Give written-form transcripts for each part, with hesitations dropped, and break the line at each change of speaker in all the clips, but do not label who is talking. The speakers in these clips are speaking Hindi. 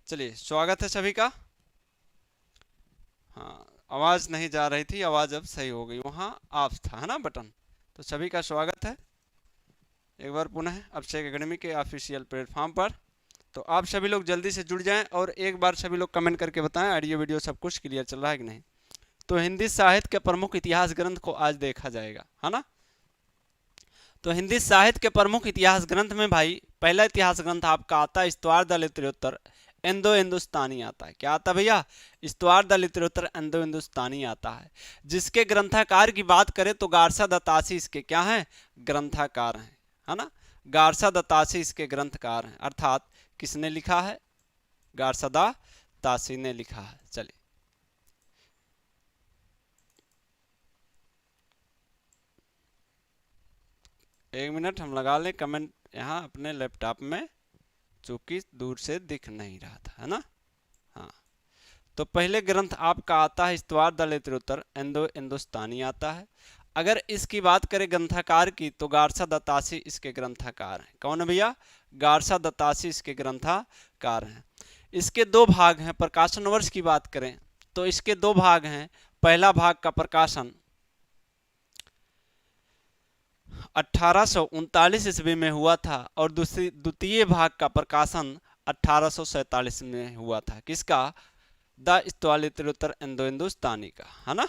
चलिए, स्वागत है सभी का। हाँ, आवाज़ नहीं जा रही थी, आवाज़ अब सही हो गई। वहाँ ऑफ था, है ना बटन। तो सभी का स्वागत है एक बार पुनः अभिषेक एकेडमी के ऑफिशियल प्लेटफॉर्म पर। तो आप सभी लोग जल्दी से जुड़ जाएं और एक बार सभी लोग कमेंट करके बताएं ऑडियो वीडियो सब कुछ क्लियर चल रहा है कि नहीं। तो हिंदी साहित्य के प्रमुख इतिहास ग्रंथ को आज देखा जाएगा, है ना। तो हिंदी साहित्य के प्रमुख इतिहास ग्रंथ में भाई पहला इतिहास ग्रंथ आपका आता है इस्तवार द लित्योत्तर इंडो हिंदुस्तानी आता है। क्या आता है भैया? इस्तवार द लित्योत्तर इंडो हिंदुस्तानी आता है। जिसके ग्रंथाकार की बात करें तो गारसा दत्तासी इसके क्या हैं? ग्रंथाकार हैं, है ना। गारसा दत्तासी इसके ग्रंथकार हैं, अर्थात किसने लिखा है? गारसा दत्तासी ने लिखा है। चलिए, एक मिनट हम लगा लें कमेंट यहाँ अपने लैपटॉप में, चूंकि दूर से दिख नहीं रहा था, है ना। हाँ, तो पहले ग्रंथ आपका आता है इस्तवार द लित्योत्तर इंडो हिंदुस्तानी आता है। अगर इसकी बात करें ग्रंथकार की तो गारसा दत्तासी इसके ग्रंथकार हैं। कौन है भैया? गारसा दत्तासी इसके ग्रंथकार हैं। इसके दो भाग हैं। प्रकाशन वर्ष की बात करें तो इसके दो भाग हैं। पहला भाग का प्रकाशन 1839 ईस्वी में हुआ था और द्वितीय भाग का प्रकाशन 1847 में हुआ था। किसका? द इस्तवार लित्योत्तर इंडो हिंदुस्तानी का, है ना।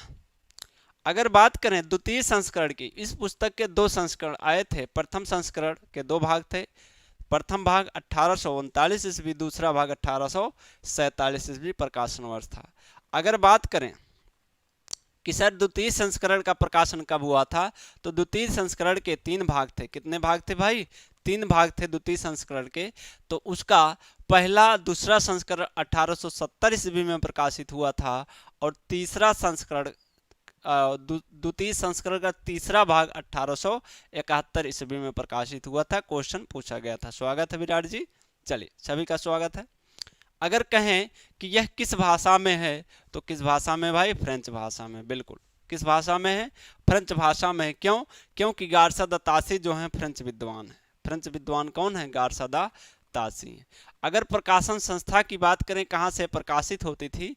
अगर बात करें द्वितीय संस्करण की, इस पुस्तक के दो संस्करण आए थे। प्रथम संस्करण के दो भाग थे। प्रथम भाग 1839 ईस्वी, दूसरा भाग 1847 ईस्वी प्रकाशन वर्ष था। अगर बात करें कि सर द्वितीय संस्करण का प्रकाशन कब हुआ था, तो द्वितीय संस्करण के तीन भाग थे। कितने भाग थे भाई? तीन भाग थे द्वितीय संस्करण के। तो उसका पहला दूसरा संस्करण 1870 ईस्वी में प्रकाशित हुआ था और तीसरा संस्करण द्वितीय संस्करण का तीसरा भाग 1871 ईस्वी में प्रकाशित हुआ था। क्वेश्चन पूछा गया था। स्वागत है विराट जी। चलिए, सभी का स्वागत है। अगर कहें कि यह किस भाषा में है तो किस भाषा में भाई? फ्रेंच भाषा में। बिल्कुल, किस भाषा में है? फ्रेंच भाषा में। क्यों? क्योंकि गारसा दत्तासी जो है फ्रेंच विद्वान है। फ्रेंच विद्वान कौन है? गारसा दत्तासी। अगर प्रकाशन संस्था की बात करें कहाँ से प्रकाशित होती थी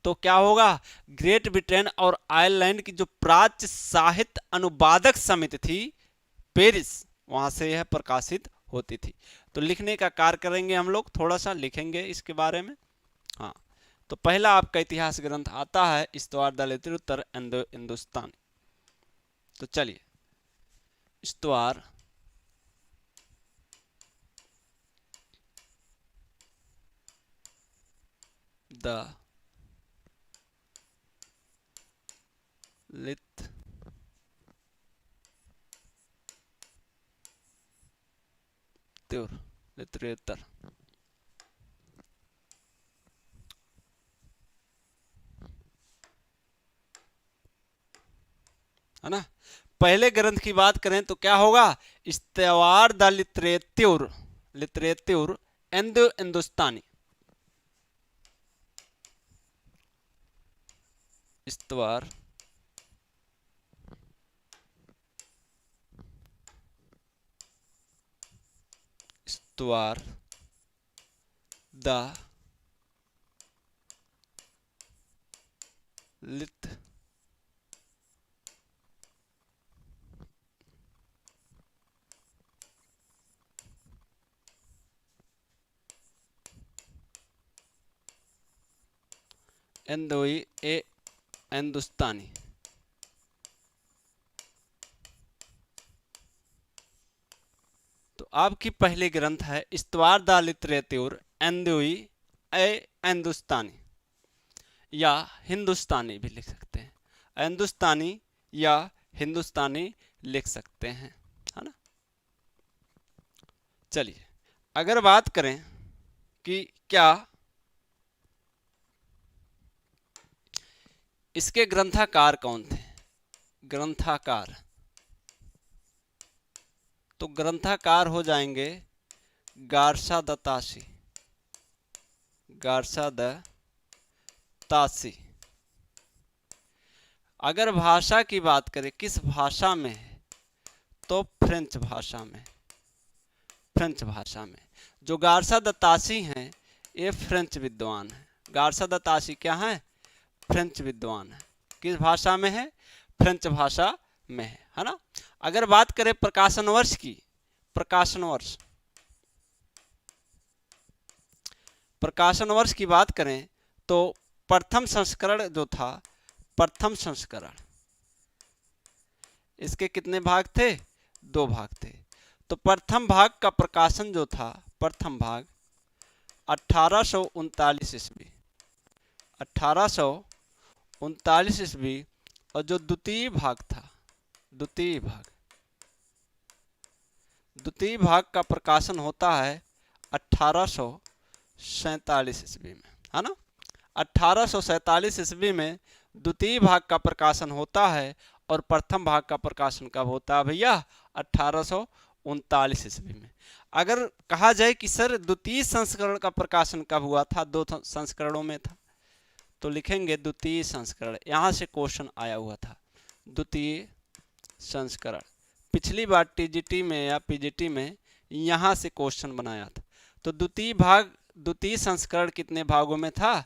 तो क्या होगा? ग्रेट ब्रिटेन और आयरलैंड की जो प्राच्य साहित्य अनुवादक समिति थी पेरिस, वहां से यह प्रकाशित होती थी। तो लिखने का कार्य करेंगे हम लोग, थोड़ा सा लिखेंगे इसके बारे में। हाँ, तो पहला आपका इतिहास ग्रंथ आता है इस्तवार द लित्योत्तर इंडो हिंदुस्तानी। तो चलिए, इस्तवार द लित्योत्तर, है ना। पहले ग्रंथ की बात करें तो क्या होगा? इस्तवार द लित्योत्तर इंडो हिंदुस्तानी। इस्तवार इस्तवार द लित इंदोई ए हिंदुस्तानी। तो आपकी पहली ग्रंथ है इस्तवार द लित्योत्तर इंदोई ए हिंदुस्तानी, या हिंदुस्तानी भी लिख सकते हैं। हिंदुस्तानी या हिंदुस्तानी लिख सकते हैं, है ना। चलिए, अगर बात करें कि क्या इसके ग्रंथाकार कौन थे? ग्रंथाकार, तो ग्रंथाकार हो जाएंगे गारसा दत्तासी। गारसा दत्तासी। अगर भाषा की बात करें किस भाषा में है, तो फ्रेंच भाषा में। फ्रेंच भाषा में। जो गारसा दत्तासी हैं ये फ्रेंच विद्वान है। गार्सा द ताशी क्या है? फ्रेंच विद्वान है। किस भाषा में है? फ्रेंच भाषा में है ना। अगर बात करें प्रकाशन वर्ष की, प्रकाशन वर्ष की बात करें तो प्रथम संस्करण जो था, प्रथम संस्करण, इसके कितने भाग थे? 2 भाग थे। तो प्रथम भाग का प्रकाशन जो था, प्रथम भाग 1839 ईस्वी, 1839 ईस्वी। और जो द्वितीय भाग था, द्वितीय भाग का प्रकाशन होता है 1847 ईस्वी में, है ना। 1847 ईस्वी में द्वितीय भाग का प्रकाशन होता है और प्रथम भाग का प्रकाशन कब होता है भैया? 1839 ईस्वी में। अगर कहा जाए कि सर द्वितीय संस्करण का प्रकाशन कब हुआ था? 2 संस्करणों में था, तो लिखेंगे द्वितीय संस्करण। यहां से क्वेश्चन आया हुआ था, द्वितीय संस्करण। पिछली बार टीजीटी में या पीजीटी में यहां से क्वेश्चन बनाया था। तो द्वितीय संस्करण कितने भागों में था?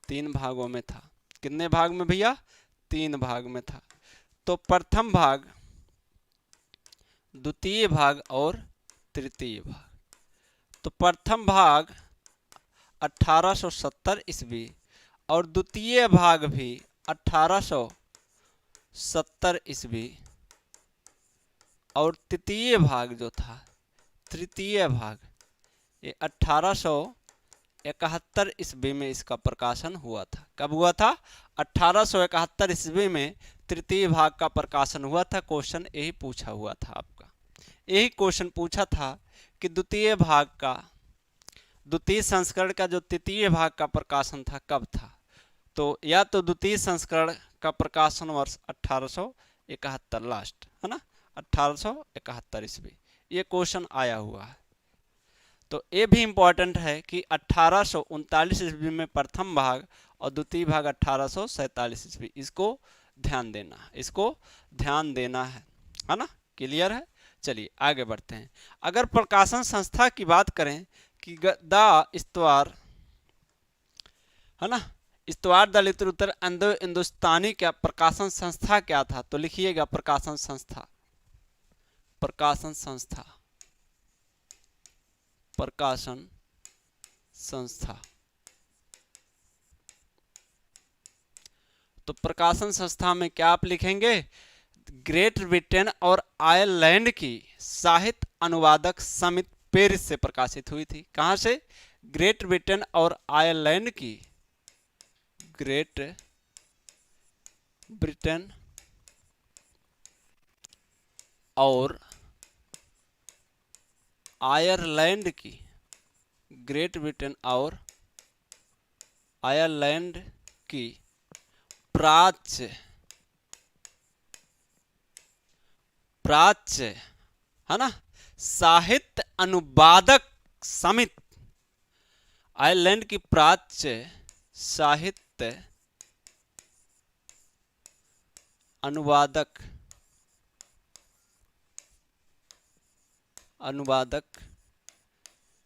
3 भागों में था। कितने भाग में भैया? 3 भाग में था। तो प्रथम भाग, द्वितीय भाग और तृतीय भाग। तो प्रथम भाग 1870 ईस्वी और द्वितीय भाग भी 1870 ईस्वी, और तृतीय भाग जो था, तृतीय भाग, ये 1871 ईस्वी में इसका प्रकाशन हुआ था। कब हुआ था? 1871 ईस्वी में तृतीय भाग का प्रकाशन हुआ था। क्वेश्चन यही पूछा हुआ था आपका, यही क्वेश्चन पूछा था कि द्वितीय भाग का, द्वितीय संस्करण का जो तृतीय भाग का प्रकाशन था कब था? तो या तो द्वितीय संस्करण का प्रकाशन वर्ष 1871 लास्ट, है ना, 1871 ईस्वी, ये क्वेश्चन आया हुआ है। तो ये भी इंपॉर्टेंट है कि 1839 ईस्वी में प्रथम भाग और द्वितीय भाग 1847 ईस्वी। इसको ध्यान देना, इसको ध्यान देना है ना। क्लियर है? चलिए आगे बढ़ते हैं। अगर प्रकाशन संस्था की बात करें कि द इस्तवार, है ना, इस्तवार द लिटरेचर इंडो हिंदुस्तानी का प्रकाशन संस्था क्या था? तो लिखिएगा प्रकाशन संस्था, प्रकाशन संस्था, प्रकाशन संस्था। तो प्रकाशन संस्था में क्या आप लिखेंगे? ग्रेट ब्रिटेन और आयरलैंड की साहित्य अनुवादक समिति पेरिस से प्रकाशित हुई थी। कहां से? ग्रेट ब्रिटेन और आयरलैंड की, ग्रेट ब्रिटेन और आयरलैंड की, ग्रेट ब्रिटेन और आयरलैंड की प्राच्य, है ना, साहित्य अनुवादक समिति, आयरलैंड की प्राच्य साहित्य अनुवादक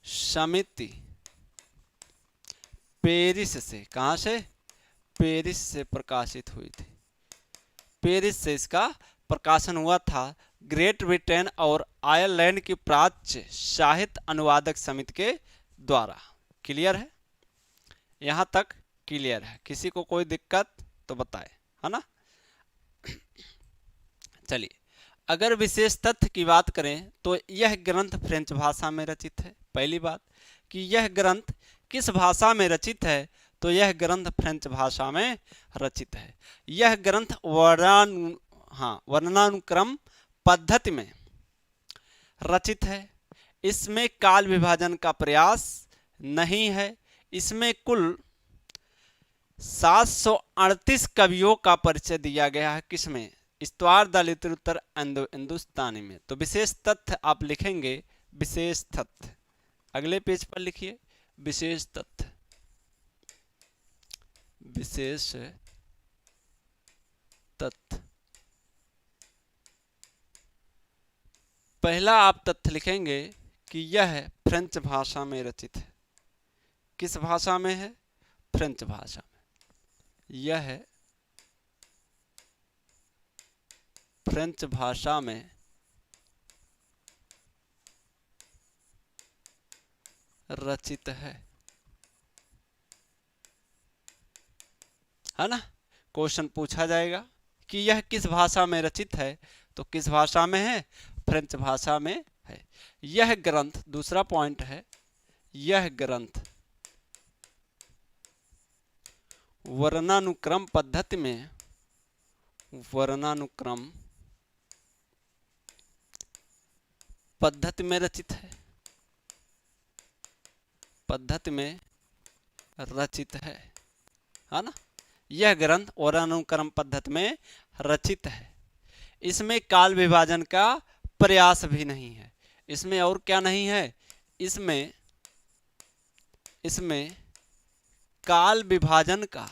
समिति पेरिस से, कहां से? पेरिस से प्रकाशित हुई थी। पेरिस से इसका प्रकाशन हुआ था, ग्रेट ब्रिटेन और आयरलैंड की प्राच्य साहित्य अनुवादक समिति के द्वारा। क्लियर है? यहां तक क्लियर है? किसी को कोई दिक्कत तो बताए, है ना। चलिए, अगर विशेष तथ्य की बात करें तो यह ग्रंथ फ्रेंच भाषा में रचित है। पहली बात कि यह ग्रंथ किस भाषा में रचित है? तो यह ग्रंथ फ्रेंच भाषा में रचित है। यह ग्रंथ वर्णानुक्रम पद्धति में रचित है। इसमें काल विभाजन का प्रयास नहीं है। इसमें कुल 738 कवियों का परिचय दिया गया है। किसमें? इस्तवार द लिटरेचर इंडो हिंदुस्तानी में। तो विशेष तथ्य आप लिखेंगे, विशेष तथ्य, अगले पेज पर लिखिए, विशेष तथ्य, विशेष तथ्य। पहला आप तथ्य लिखेंगे कि यह फ्रेंच भाषा में रचित है। किस भाषा में है? फ्रेंच भाषा में। यह फ्रेंच भाषा में रचित है ना। क्वेश्चन पूछा जाएगा कि यह किस भाषा में रचित है, तो किस भाषा में है? फ्रेंच भाषा में है। यह ग्रंथ, दूसरा पॉइंट है, यह ग्रंथ वर्णानुक्रम पद्धति में, वर्णानुक्रम पद्धति में रचित है ना। यह ग्रंथ वर्णानुक्रम पद्धति में रचित है। इसमें काल विभाजन का प्रयास भी नहीं है। इसमें और क्या नहीं है? इसमें काल विभाजन का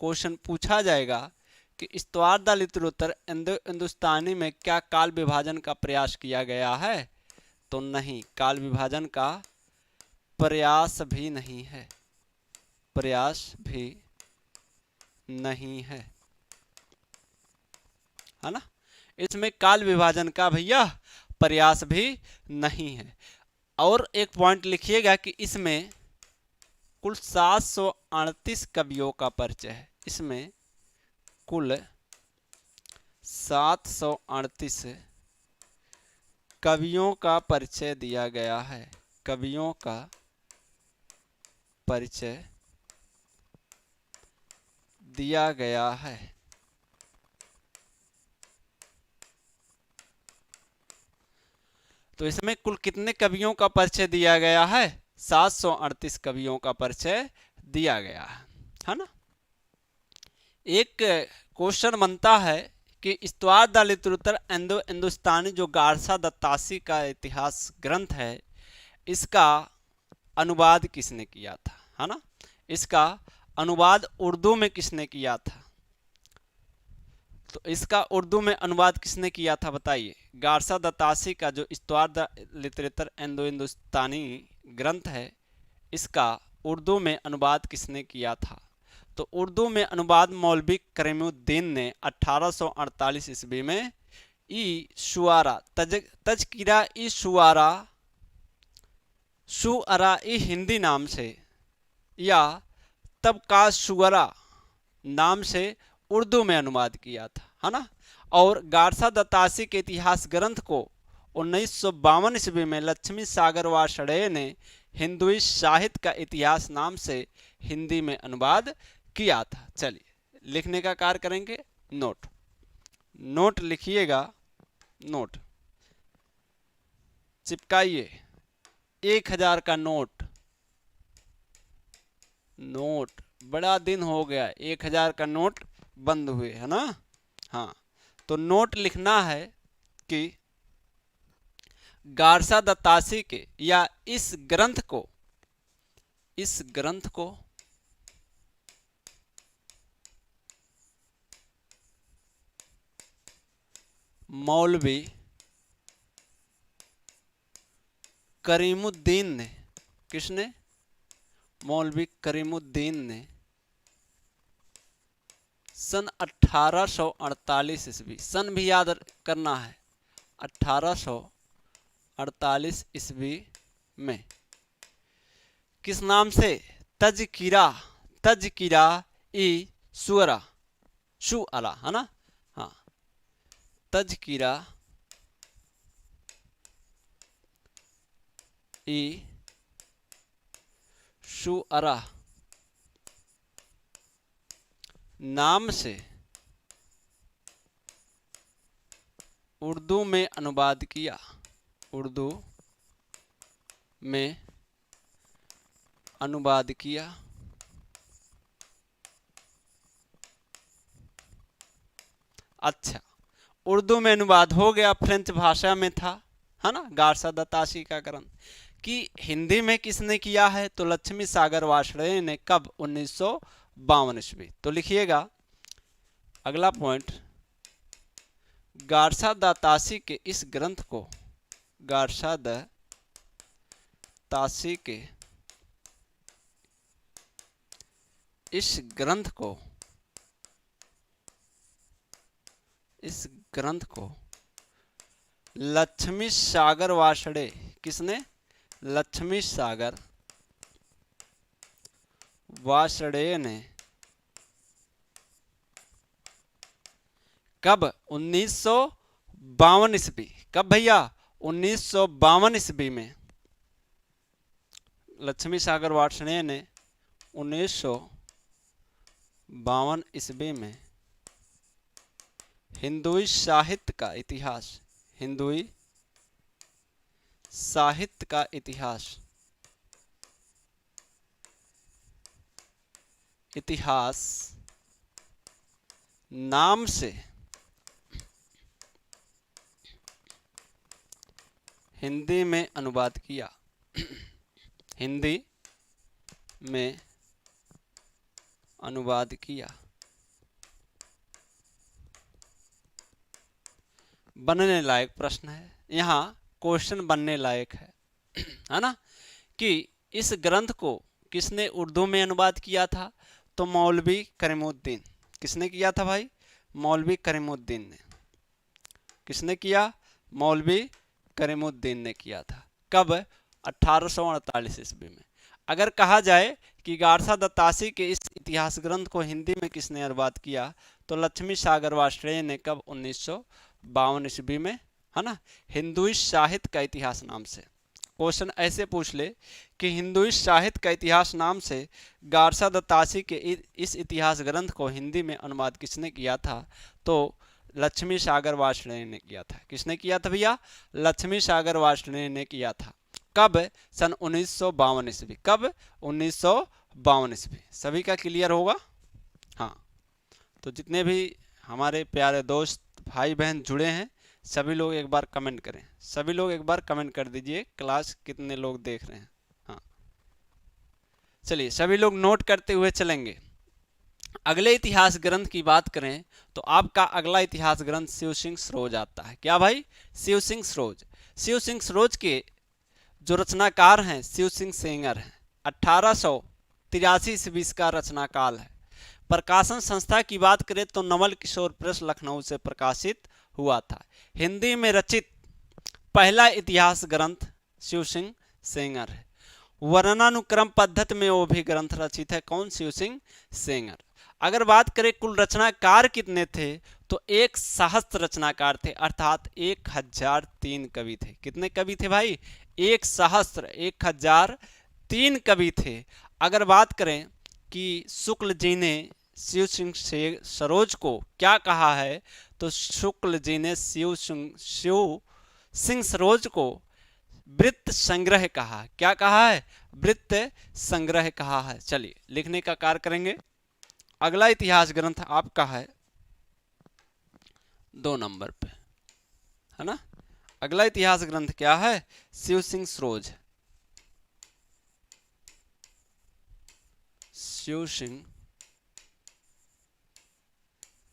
क्वेश्चन पूछा जाएगा कि इस्तवार द लिटरेचर हिंदुस्तानी में क्या काल विभाजन का प्रयास किया गया है? तो नहीं, काल विभाजन का प्रयास भी नहीं है, है ना। इसमें काल विभाजन का भैया प्रयास भी नहीं है। और एक पॉइंट लिखिएगा कि इसमें कुल 738 कवियों का परिचय है। इसमें कुल 738 कवियों का परिचय दिया गया है। कवियों का परिचय दिया गया है। तो इसमें कुल कितने कवियों का परिचय दिया गया है? 738 कवियों का परिचय दिया गया है ना। एक क्वेश्चन बनता है कि इस्तवार द लिटरेचर हिंदुस्तानी जो गारसा दत्तासी का इतिहास ग्रंथ है, इसका अनुवाद किसने किया था, है ना। इसका अनुवाद उर्दू में किसने किया था? तो इसका उर्दू में अनुवाद किसने किया था बताइए? गारसा दत्तासी का जो इस्तवार द लिटरेचर हिंदुस्तानी ग्रंथ है, इसका उर्दू में अनुवाद किसने किया था? तो उर्दू में अनुवाद मौलवी करीमुद्दीन ने 1848 ईस्वी में ई शुआरा तजकिरा ई शुआरा ई हिंदी नाम से या तबका शुआरा नाम से उर्दू में अनुवाद किया था, है ना। और गारसा दत्तासी के इतिहास ग्रंथ को 1952 ईस्वी में लक्ष्मी सागर वार्ष्णेय ने हिंदुई साहित्य का इतिहास नाम से हिंदी में अनुवाद किया था। चलिए लिखने का कार्य करेंगे। नोट लिखिएगा, नोट चिपकाइए। 1000 का नोट बड़ा दिन हो गया, 1000 का नोट बंद हुए, है ना। हाँ, तो नोट लिखना है कि गारसा दत्तासी के या इस ग्रंथ को मौलवी करीमुद्दीन ने, किसने? मौलवी करीमुद्दीन ने सन 1848 ईस्वी, सन भी याद करना है, 1848 ईस्वी में किस नाम से? तजकिरा ई शुआरा, है ना। हाँ, तजकिरा ई शुआरा नाम से उर्दू में अनुवाद किया, उर्दू में अनुवाद किया। अच्छा, उर्दू में अनुवाद हो गया, फ्रेंच भाषा में था, है ना, गारसा दत्तासी का ग्रंथ। कि हिंदी में किसने किया है? तो लक्ष्मी सागर वार्ष्णेय ने। कब? 1952 ईस्वी। तो लिखिएगा अगला पॉइंट, गारसा दत्तासी के इस ग्रंथ को, गारसा दत्तासी के इस ग्रंथ को लक्ष्मी सागर वार्ष्णेय, किसने? लक्ष्मी सागर वार्ष्णेय ने कब? 1952 ईस्वी। कब भैया? 1952 ईस्वी में लक्ष्मी सागर वार्ष्णेय ने 1952 ईस्वी में हिंदुई साहित्य का इतिहास नाम से हिंदी में अनुवाद किया। हिंदी में अनुवाद किया। बनने लायक प्रश्न है, यहाँ क्वेश्चन बनने लायक है ना, कि इस ग्रंथ को किसने उर्दू में अनुवाद किया था? तो मौलवी करीमुद्दीन। किसने किया था भाई? मौलवी करीमुद्दीन ने। किसने किया? मौलवी करीमुद्दीन ने किया था। कब? 1848 ईस्वी में। अगर कहा जाए कि गारसा दत्तासी के इस इतिहास ग्रंथ को हिंदी में किसने अनुवाद किया, तो लक्ष्मी सागर वार्ष्णेय ने। कब? 1952 ईस्वी में, है ना। हिंदुई साहित्य का इतिहास नाम से क्वेश्चन ऐसे पूछ ले कि हिंदुई साहित्य का इतिहास नाम से गारसा दत्तासी के इस इतिहास ग्रंथ को हिंदी में अनुवाद किसने किया था? तो लक्ष्मी सागर वार्ष्णेय ने किया था। किसने किया था भैया? लक्ष्मी सागर वार्ष्णेय ने किया था। कब? सन 1952 ईस्वी। कब? 1952 ईस्वी। सभी का क्लियर होगा? हाँ, तो जितने भी हमारे प्यारे दोस्त भाई बहन जुड़े हैं, सभी लोग एक बार कमेंट करें। सभी लोग एक बार कमेंट कर दीजिए क्लास कितने लोग देख रहे हैं। हाँ, चलिए सभी लोग नोट करते हुए चलेंगे। अगले इतिहास ग्रंथ की बात करें तो आपका अगला इतिहास ग्रंथ शिव सिंह सरोज आता है। क्या भाई? शिव सिंह सरोज। शिव सिंह सरोज के जो रचनाकार हैं शिव सिंह सेंगर हैं। 1883 ईस्वी का रचनाकाल है। प्रकाशन संस्था की बात करें तो नवल किशोर प्रेस लखनऊ से प्रकाशित हुआ था। हिंदी में रचित पहला इतिहास ग्रंथ शिव सिंह सेंगर है। वर्णनानुक्रम पद्धति में वो भी ग्रंथ रचित है। कौन? शिव सिंह सेंगर। अगर बात करें कुल रचनाकार कितने थे, तो 1 सहस्त्र रचनाकार थे, अर्थात 1003 कवि थे। कितने कवि थे भाई? 1 सहस्त्र, 1003 कवि थे। अगर बात करें कि शुक्ल जी ने शिव सिंह सरोज को क्या कहा है, तो शुक्ल जी ने शिव सिंह सरोज को वृत्त संग्रह कहा। क्या कहा है? वृत्त संग्रह कहा है। चलिए लिखने का कार्य करेंगे। अगला इतिहास ग्रंथ आपका है 2 नंबर पे, है ना। अगला इतिहास ग्रंथ क्या है? शिव सिंह सरोज। शिव सिंह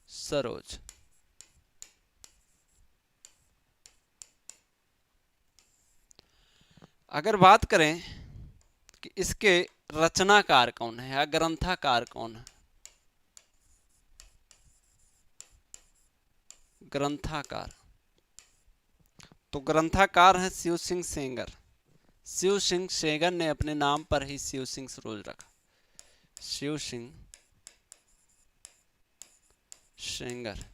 सरोज। अगर बात करें कि इसके रचनाकार कौन है या ग्रंथकार कौन है, ग्रंथकार, तो ग्रंथकार है शिव सिंह सेंगर। शिव सिंह सेंगर ने अपने नाम पर ही शिव सिंह सरोज रखा। शिव सिंह सेंगर,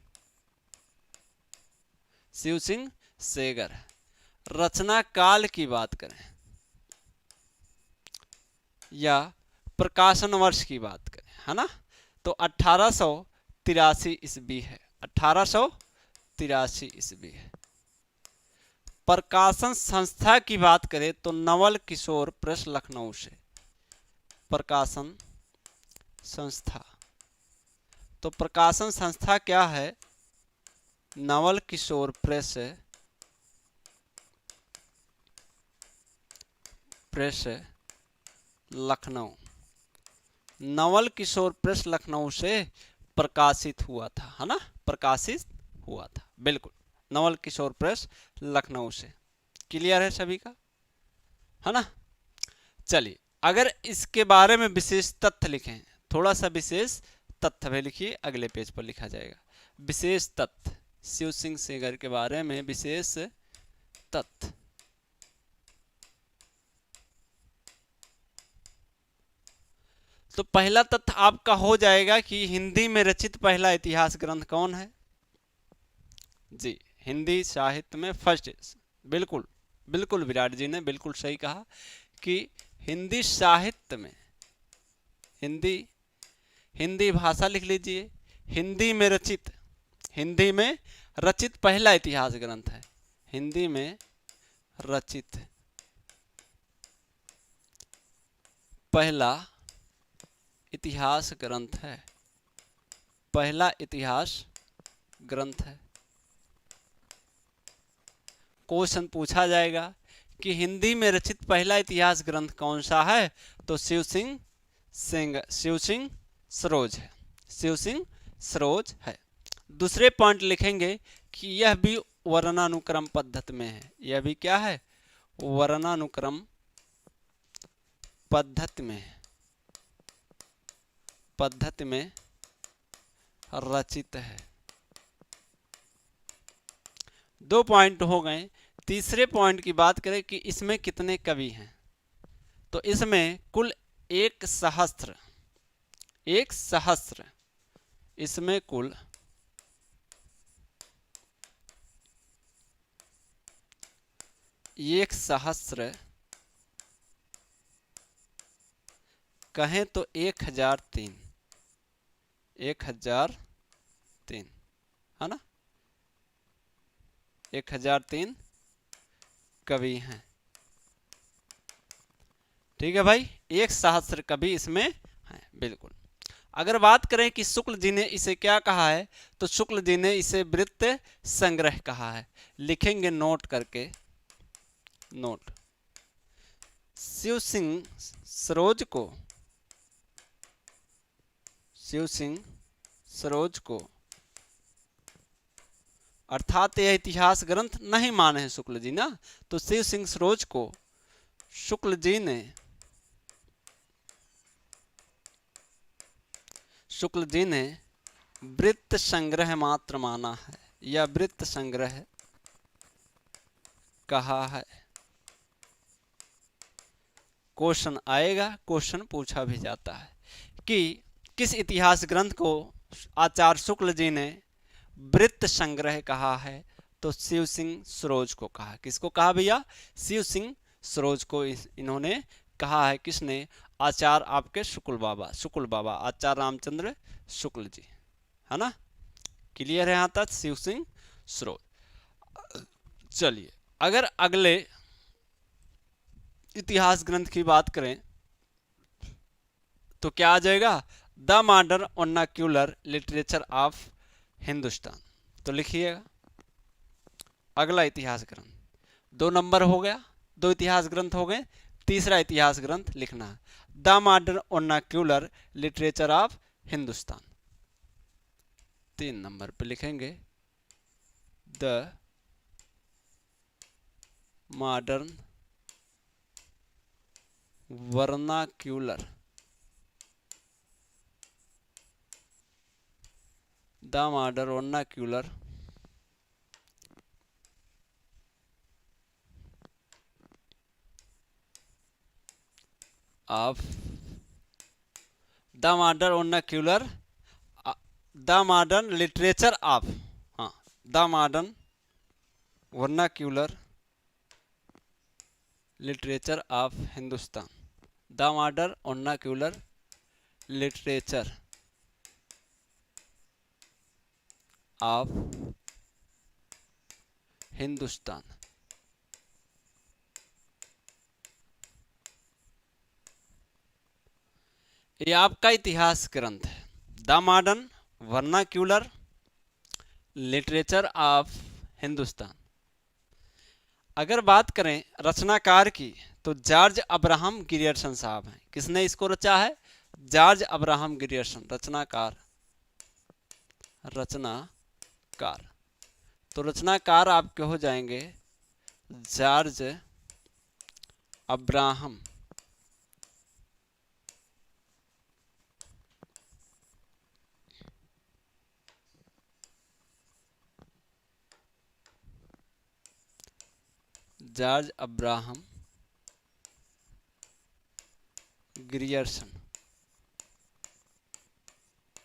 शिव सिंह सेंगर। रचना काल की बात करें या प्रकाशन वर्ष की बात करें, है ना, तो 1883 ईस्वी है। 1883 ईस्वी है। प्रकाशन संस्था की बात करें तो नवल किशोर प्रेस लखनऊ से प्रकाशन संस्था। तो प्रकाशन संस्था क्या है? नवल किशोर प्रेस लखनऊ। नवल किशोर प्रेस लखनऊ से प्रकाशित हुआ था, है ना, प्रकाशित हुआ था। बिल्कुल, नवल किशोर प्रेस लखनऊ से। क्लियर है सभी का, है ना। चलिए अगर इसके बारे में विशेष तथ्य लिखें थोड़ा सा विशेष तथ्य भी लिखिए, अगले पेज पर लिखा जाएगा। विशेष तथ्य, शिव सिंह सेंगर के बारे में विशेष तथ्य। तो पहला तथ्य आपका हो जाएगा कि हिंदी में रचित पहला इतिहास ग्रंथ कौन है? जी, हिंदी साहित्य में फर्स्ट। बिल्कुल बिल्कुल विराट जी ने बिल्कुल सही कहा कि हिंदी साहित्य में, हिंदी भाषा लिख लीजिए, हिंदी में रचित पहला इतिहास ग्रंथ है। हिंदी में रचित पहला इतिहास ग्रंथ है, पहला इतिहास ग्रंथ है। क्वेश्चन पूछा जाएगा कि हिंदी में रचित पहला इतिहास ग्रंथ कौन सा है? तो शिव सिंह सरोज है, शिव सिंह सरोज है। दूसरे पॉइंट लिखेंगे कि यह भी वर्णानुक्रम पद्धति में है। यह भी क्या है? वर्णानुक्रम पद्धति में रचित है। 2 पॉइंट हो गए। तीसरे पॉइंट की बात करें कि इसमें कितने कवि हैं, तो इसमें कुल 1 सहस्त्र, इसमें कुल 1 सहस्त्र कहें तो 1003 है ना, 1003 कवि हैं। ठीक है भाई, 1 सहस्त्र कवि इसमें हैं। बिल्कुल। अगर बात करें कि शुक्ल जी ने इसे क्या कहा है, तो शुक्ल जी ने इसे वृत्त संग्रह कहा है। लिखेंगे नोट करके, नोट। शिव सिंह सरोज को अर्थात यह इतिहास ग्रंथ नहीं माने हैं शुक्ल जी ना, तो शिव सिंह सरोज को शुक्ल जी ने वृत्त संग्रह मात्र माना है, या वृत्त संग्रह कहा है। क्वेश्चन आएगा, क्वेश्चन पूछा भी जाता है कि किस इतिहास ग्रंथ को आचार्य शुक्ल जी ने वृत्त संग्रह कहा है, तो शिव सिंह सरोज को कहा। किसको कहा भैया? शिव सिंह सरोज को इन्होंने कहा है। किसने? आचार्य आपके शुक्ल बाबा आचार्य रामचंद्र शुक्ल जी, है ना। क्लियर है यहाँ तक? शिव सिंह सरोज। चलिए, अगर अगले इतिहास ग्रंथ की बात करें तो क्या आ जाएगा? The modern vernacular literature of Hindustan. तो लिखिएगा अगला इतिहास ग्रंथ। 2 नंबर हो गया, 2 इतिहास ग्रंथ हो गए। तीसरा इतिहास ग्रंथ लिखना है the modern vernacular literature of Hindustan. 3 number पे लिखेंगे the modern vernacular, the modern vernacular of the modern vernacular, the modern literature of, हाँ, the modern vernacular literature of Hindustan, the modern vernacular literature of Hindustan. ये आपका इतिहास ग्रंथ है, the modern vernacular literature of Hindustan. अगर बात करें रचनाकार की, तो जॉर्ज अब्राहम ग्रियर्सन साहब हैं। किसने इसको रचा है? जॉर्ज अब्राहम ग्रियर्सन, रचनाकार। तो रचनाकार आपके हो जाएंगे George Abraham George Abraham Grierson,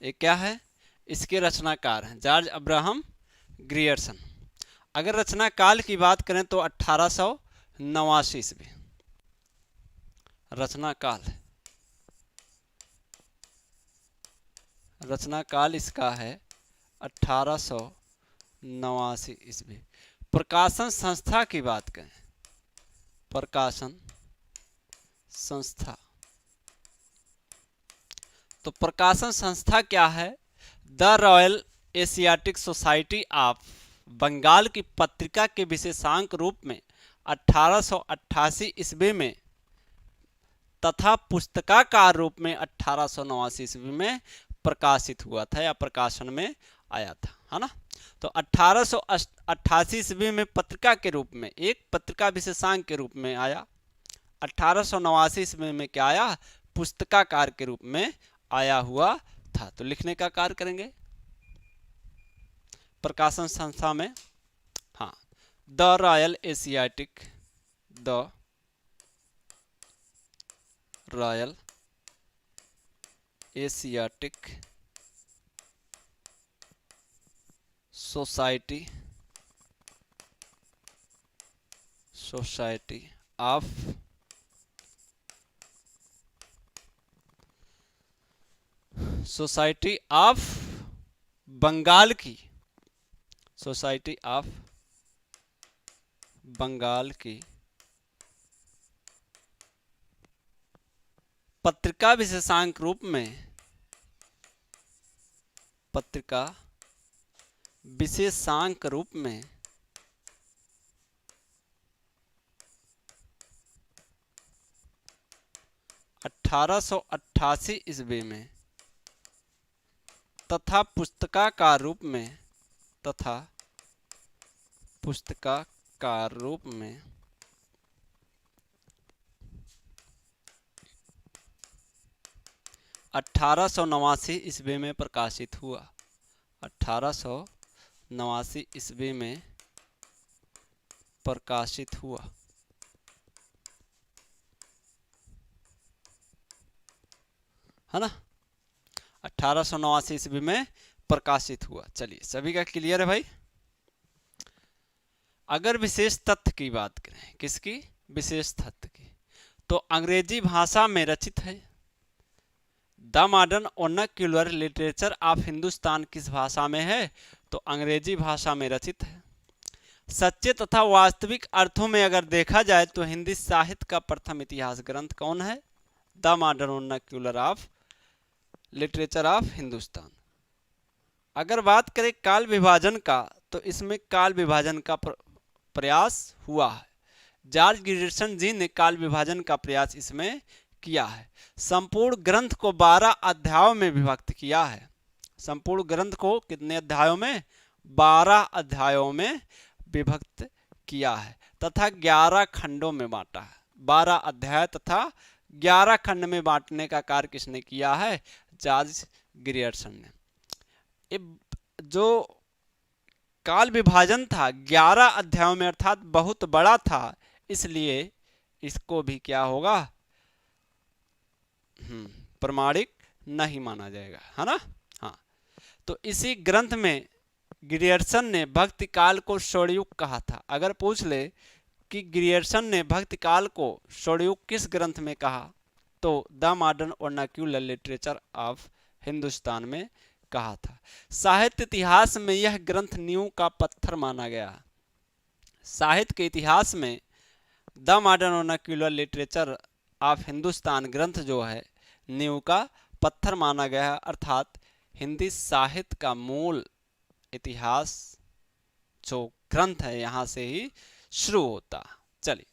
ये क्या है, इसके रचनाकार हैं जॉर्ज अब्राहम ग्रियर्सन। अगर रचना काल की बात करें तो 1889 ईस्वी रचना काल, रचना काल इसका है 1889 ईस्वी। प्रकाशन संस्था की बात करें, प्रकाशन संस्था, तो प्रकाशन संस्था क्या है, the Royal Asiatic Society of Bengal की पत्रिका के विशेषांक रूप में 1888 ईस्वी में तथा पुस्तकाकार रूप में 1889 ईस्वी में प्रकाशित हुआ था या प्रकाशन में आया था, है ना। तो 1888 ईस्वी में पत्रिका के रूप में, एक पत्रिका विशेषांक के रूप में आया। 1889 ईस्वी में क्या आया, पुस्तकाकार के रूप में आया हुआ था। तो लिखने का कार्य करेंगे प्रकाशन संस्था में, हाँ, the Royal Asiatic, the Royal Asiatic Society of Bengal की, सोसाइटी ऑफ बंगाल की पत्रिका विशेषांक रूप में, पत्रिका विशेषांक रूप में 1888 ईस्वी में तथा पुस्तकाकार रूप में, तथा पुस्तकाकार रूप में 1889 ईस्वी में प्रकाशित हुआ। 1889 ईस्वी में प्रकाशित हुआ, है ना। 1889 ईस्वी में प्रकाशित हुआ। चलिए, सभी का क्लियर है भाई। अगर विशेष तथ्य की बात करें, किसकी, विशेष तथ्य की, तो अंग्रेजी भाषा में रचित है। The modern vernacular literature of Hindustan किस भाषा में है, तो अंग्रेजी भाषा में रचित है। सच्चे तथा वास्तविक अर्थों में अगर देखा जाए तो हिंदी साहित्य का प्रथम इतिहास ग्रंथ कौन है, the modern vernacular of literature of Hindustan. अगर बात करें काल विभाजन का, तो इसमें काल विभाजन का प्रयास हुआ है। जॉर्ज ग्रियर्सन जी ने काल विभाजन का प्रयास इसमें किया है। संपूर्ण ग्रंथ को 12 अध्यायों में विभक्त किया है। संपूर्ण ग्रंथ को कितने अध्यायों में, 12 अध्यायों में विभक्त किया है तथा 11 खंडों में बांटा है। 12 अध्याय तथा 11 खंड में बांटने का कार्य किसने किया है, जॉर्ज ग्रियर्सन ने। जो काल विभाजन था 11 अध्यायों में, अर्थात बहुत बड़ा था, इसलिए इसको भी क्या होगा, प्रमाणिक नहीं माना जाएगा, है ना। हाँ, तो इसी ग्रंथ में ग्रियर्सन ने भक्ति काल को स्वर्णयुग कहा था। अगर पूछ ले कि ग्रियर्सन ने भक्ति काल को स्वर्णयुग किस ग्रंथ में कहा, तो the modern vernacular literature of Hindustan में कहा था। साहित्य इतिहास में यह ग्रंथ नींव का पत्थर माना गया। साहित्य के इतिहास में the modern vernacular literature of Hindustan ग्रंथ जो है नींव का पत्थर माना गया है, अर्थात हिंदी साहित्य का मूल इतिहास जो ग्रंथ है यहाँ से ही शुरू होता। चलिए,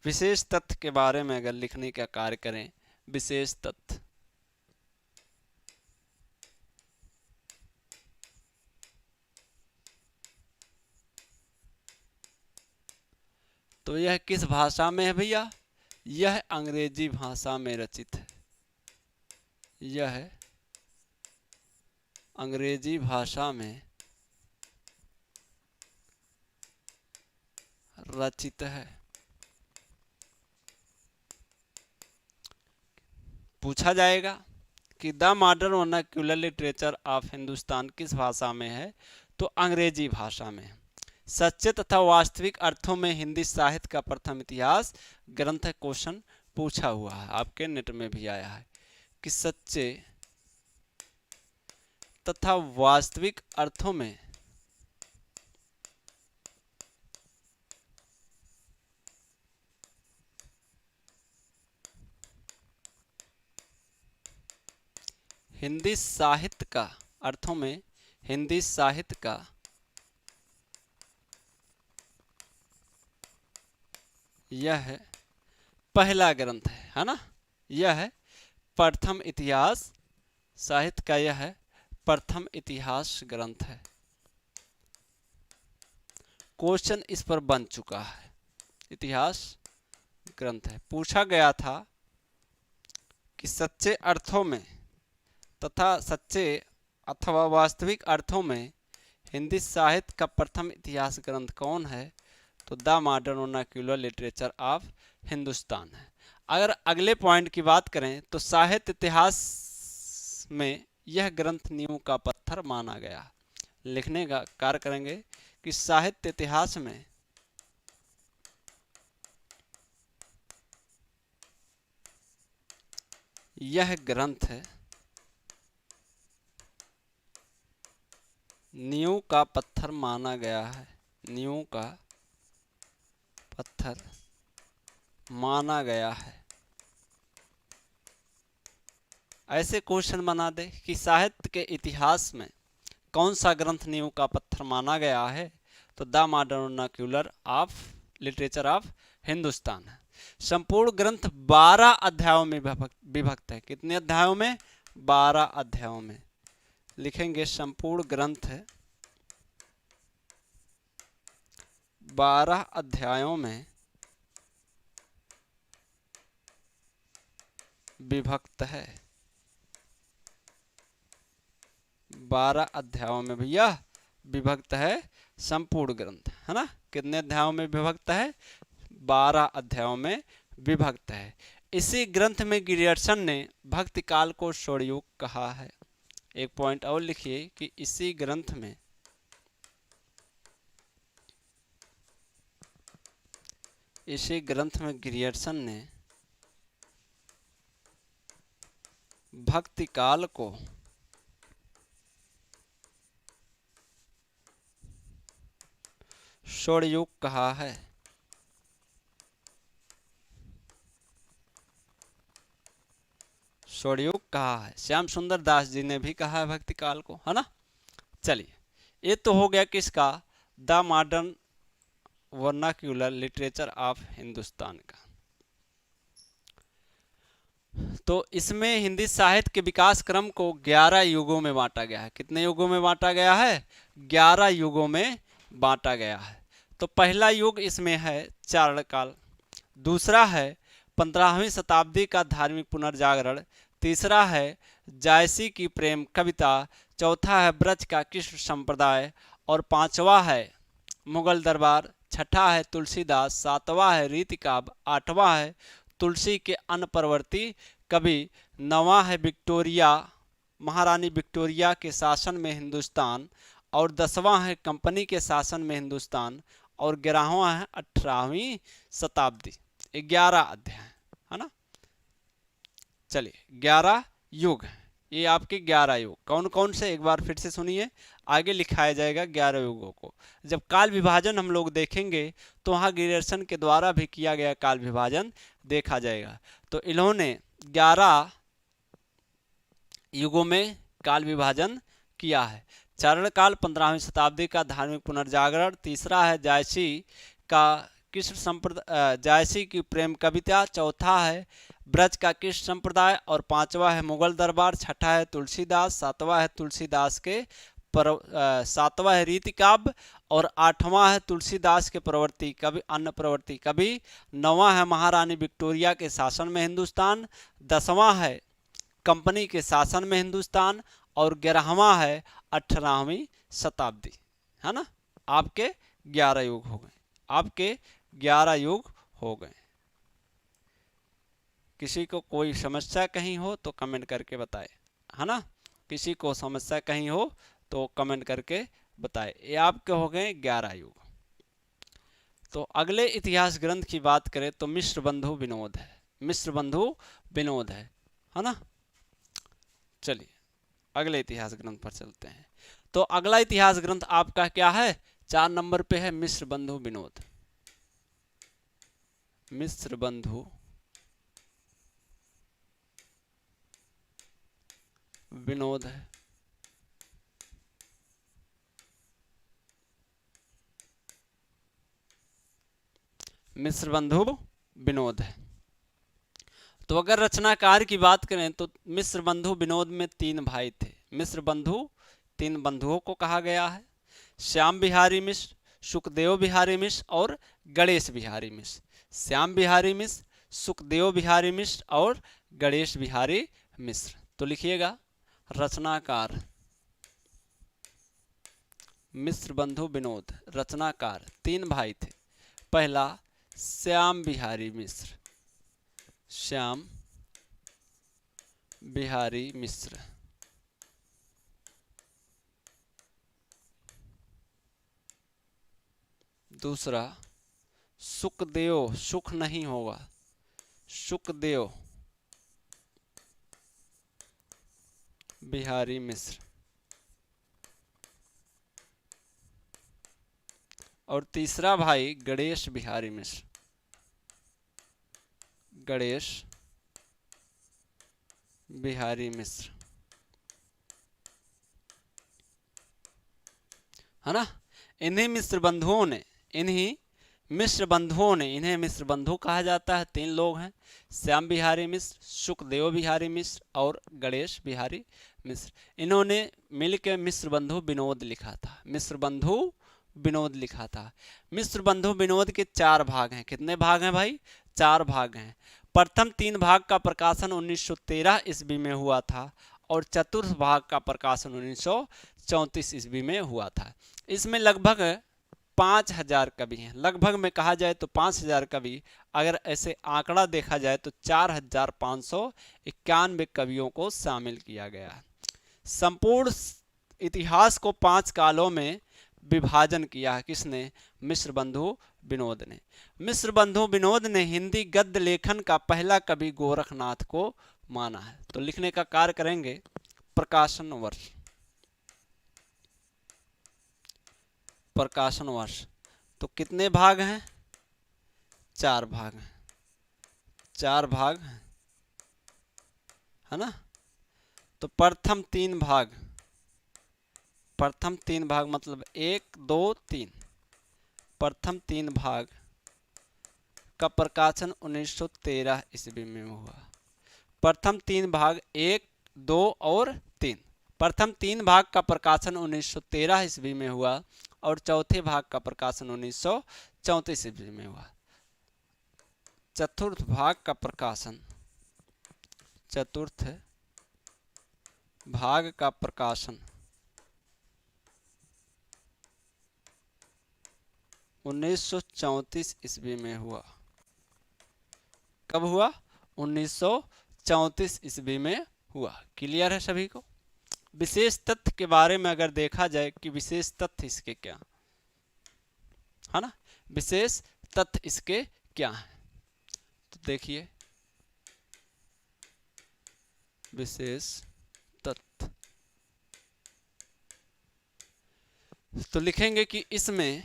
विशेष तथ्य के बारे में अगर लिखने का कार्य करें, विशेष तथ्य, तो यह किस भाषा में है भैया, यह अंग्रेजी भाषा में रचित है। यह अंग्रेजी भाषा में रचित है। पूछा जाएगा कि the modern vernacular literature of Hindustan किस भाषा में है, तो अंग्रेजी भाषा में है। सच्चे तथा वास्तविक अर्थों में हिंदी साहित्य का प्रथम इतिहास ग्रंथ है। क्वेश्चन पूछा हुआ है, आपके नेट में भी आया है कि सच्चे तथा वास्तविक अर्थों में हिंदी साहित्य का अर्थों में हिंदी साहित्य का यह पहला ग्रंथ है ना। यह है प्रथम इतिहास साहित्य का, यह है प्रथम इतिहास ग्रंथ है। क्वेश्चन इस पर बन चुका है, इतिहास ग्रंथ है। पूछा गया था कि सच्चे अर्थों में तथा सच्चे अथवा वास्तविक अर्थों में हिंदी साहित्य का प्रथम इतिहास ग्रंथ कौन है, तो the modern vernacular literature of Hindustan है। अगर अगले पॉइंट की बात करें तो साहित्य इतिहास में यह ग्रंथ नींव का पत्थर माना गया। लिखने का कार्य करेंगे कि साहित्य इतिहास में यह ग्रंथ है नींव का पत्थर माना गया है, नींव का पत्थर माना गया है। ऐसे क्वेश्चन बना दे कि साहित्य के इतिहास में कौन सा ग्रंथ नींव का पत्थर माना गया है, तो the modern vernacular of literature of Hindustan है। संपूर्ण ग्रंथ 12 अध्यायों में विभक्त है। कितने अध्यायों में? 12 अध्यायों में। लिखेंगे संपूर्ण ग्रंथ है 12 अध्यायों में विभक्त है। 12 अध्यायों में भैया विभक्त है संपूर्ण ग्रंथ, है ना। कितने अध्यायों में विभक्त है? 12 अध्यायों में विभक्त है। इसी ग्रंथ में गिरियर्सन ने भक्ति काल को स्वर्णयुग कहा है। एक पॉइंट और लिखिए कि इसी ग्रंथ में गिरियर्सन ने भक्ति काल को स्वर्णयुग कहा है। स्वर्णयुग कहा है। श्याम सुंदर दास जी ने भी कहा है भक्ति काल को, है ना। चलिए, ये तो हो गया किसका? The modern vernacular literature of Hindustan का। तो इसमें हिंदी साहित्य के विकास क्रम को 11 युगों में बांटा गया है। कितने युगों में बांटा गया है? 11 युगों में बांटा गया है। तो पहला युग इसमें है चारण काल, दूसरा है 15वीं शताब्दी का धार्मिक पुनर्जागरण, तीसरा है जायसी की प्रेम कविता, चौथा है ब्रज का कृष्ण संप्रदाय और पांचवा है मुगल दरबार, छठा है तुलसीदास, सातवां है रीतिकाव्य, आठवां है तुलसी के अनपरवर्ती कवि, नौवां है विक्टोरिया महारानी विक्टोरिया के शासन में हिंदुस्तान और 10वां है कंपनी के शासन में हिंदुस्तान और 11वां है 18वीं शताब्दी। 11 अध्याय, है ना। चलिए, 11 युग है ये आपके। 11 युग कौन कौन से, एक बार फिर से सुनिए, आगे लिखाया जाएगा 11 युगों को। जब काल विभाजन हम लोग देखेंगे तो वहाँ गिरियर्सन के द्वारा भी किया गया काल विभाजन देखा जाएगा। तो इन्होंने 11 युगों में काल विभाजन किया है। चारण काल 15वीं शताब्दी का धार्मिक पुनर्जागरण, तीसरा है जायसी का कृष्ण संप्रदाय, जायसी की प्रेम कविता, चौथा है ब्रज का कृष्ण संप्रदाय और पांचवा है मुगल दरबार, छठा है तुलसीदास, सातवां है तुलसीदास के सातवां है रीतिकाव्य और आठवां है तुलसीदास के प्रवर्ती कवि अन्य प्रवर्ती कवि, नौवां है महारानी विक्टोरिया के शासन में हिंदुस्तान, 10वां है कंपनी के शासन में हिंदुस्तान और 11वां है 18वीं शताब्दी, है ना। आपके 11 युग हो गए, आपके 11 युग हो गए। किसी को कोई समस्या कहीं हो तो कमेंट करके बताए, है ना। किसी को समस्या कहीं हो तो कमेंट करके बताए। ये आपके हो गए 11 युग। तो अगले इतिहास ग्रंथ की बात करें तो मिस्र बंधु विनोद है। मिस्र बंधु विनोद है ना। चलिए अगले इतिहास ग्रंथ पर चलते हैं। तो अगला इतिहास ग्रंथ आपका क्या है, 4 नंबर पे है मिस्र बंधु विनोद। मिस्र बंधु विनोद है। मिस्र बंधु विनोद है। तो अगर रचनाकार की बात करें तो मिस्र बंधु विनोद में 3 भाई थे। मिस्र बंधु 3 बंधुओं को कहा गया है, श्याम बिहारी मिश्र, सुखदेव बिहारी मिश्र और गणेश बिहारी मिश्र। श्याम बिहारी मिश्र, सुखदेव बिहारी मिश्र और गणेश बिहारी मिश्र। तो लिखिएगा रचनाकार मिस्र बंधु विनोद। रचनाकार 3 भाई थे। पहला श्याम बिहारी मिश्र, श्याम बिहारी मिश्र। दूसरा सुखदेव, सुख नहीं होगा, सुखदेव बिहारी मिश्र। और तीसरा भाई गणेश बिहारी मिश्र, गणेश बिहारी मिश्र, है ना। इन्हीं मिश्र बंधुओं ने, इन्हीं मिश्र बंधुओं ने, इन्हें मिश्र बंधु कहा जाता है। 3 लोग हैं, श्याम बिहारी मिश्र, सुखदेव बिहारी मिश्र और गणेश बिहारी मिश्र। इन्होंने मिलकर मिश्र बंधु विनोद लिखा था। मिश्र बंधु विनोद लिखा था। मिश्र बंधु विनोद के 4 भाग हैं। कितने भाग हैं भाई, 4 भाग हैं। प्रथम 3 भाग का प्रकाशन 1913 ईस्वी में हुआ था और चतुर्थ भाग का प्रकाशन 1934 ईस्वी में हुआ था। इसमें लगभग 5000 कवि हैं। लगभग में कहा जाए तो 5000 कवि, अगर ऐसे आंकड़ा देखा जाए तो 4591 कवियों को शामिल किया गया है। संपूर्ण इतिहास को 5 कालों में विभाजन किया है। किसने, मिश्र बंधु विनोद ने। मिश्र बंधु विनोद ने हिंदी गद्य लेखन का पहला कवि गोरखनाथ को माना है। तो लिखने का कार्य करेंगे। प्रकाशन वर्ष, प्रकाशन वर्ष। तो कितने भाग हैं, 4 भाग हैं, 4 भाग हैं, है ना। तो प्रथम 3 भाग, प्रथम 3 भाग मतलब 1 2 3, प्रथम 3 भाग का प्रकाशन 1913 ईस्वी में हुआ। प्रथम 3 भाग 1 2 और 3, प्रथम 3 भाग का प्रकाशन 1913 ईस्वी में हुआ और चौथे भाग का प्रकाशन 1934 ईस्वी में हुआ। चतुर्थ भाग का प्रकाशन, चतुर्थ भाग का प्रकाशन 1934 ईस्वी में हुआ। कब हुआ, 1934 ईस्वी में हुआ। क्लियर है सभी को। विशेष तथ्य के बारे में अगर देखा जाए कि विशेष तथ्य इसके क्या, है ना, विशेष तथ्य इसके क्या है, तो देखिए विशेष तथ्य। तो लिखेंगे कि इसमें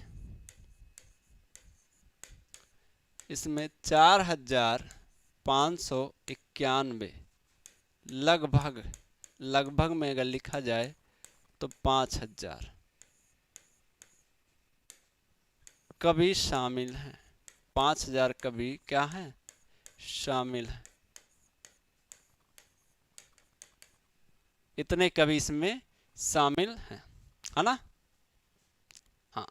4591 लगभग, लगभग में अगर लिखा जाए तो 5000 कवि शामिल हैं। 5000 कवि क्या हैं, शामिल हैं। इतने कवि इसमें शामिल हैं, है ना। हाँ,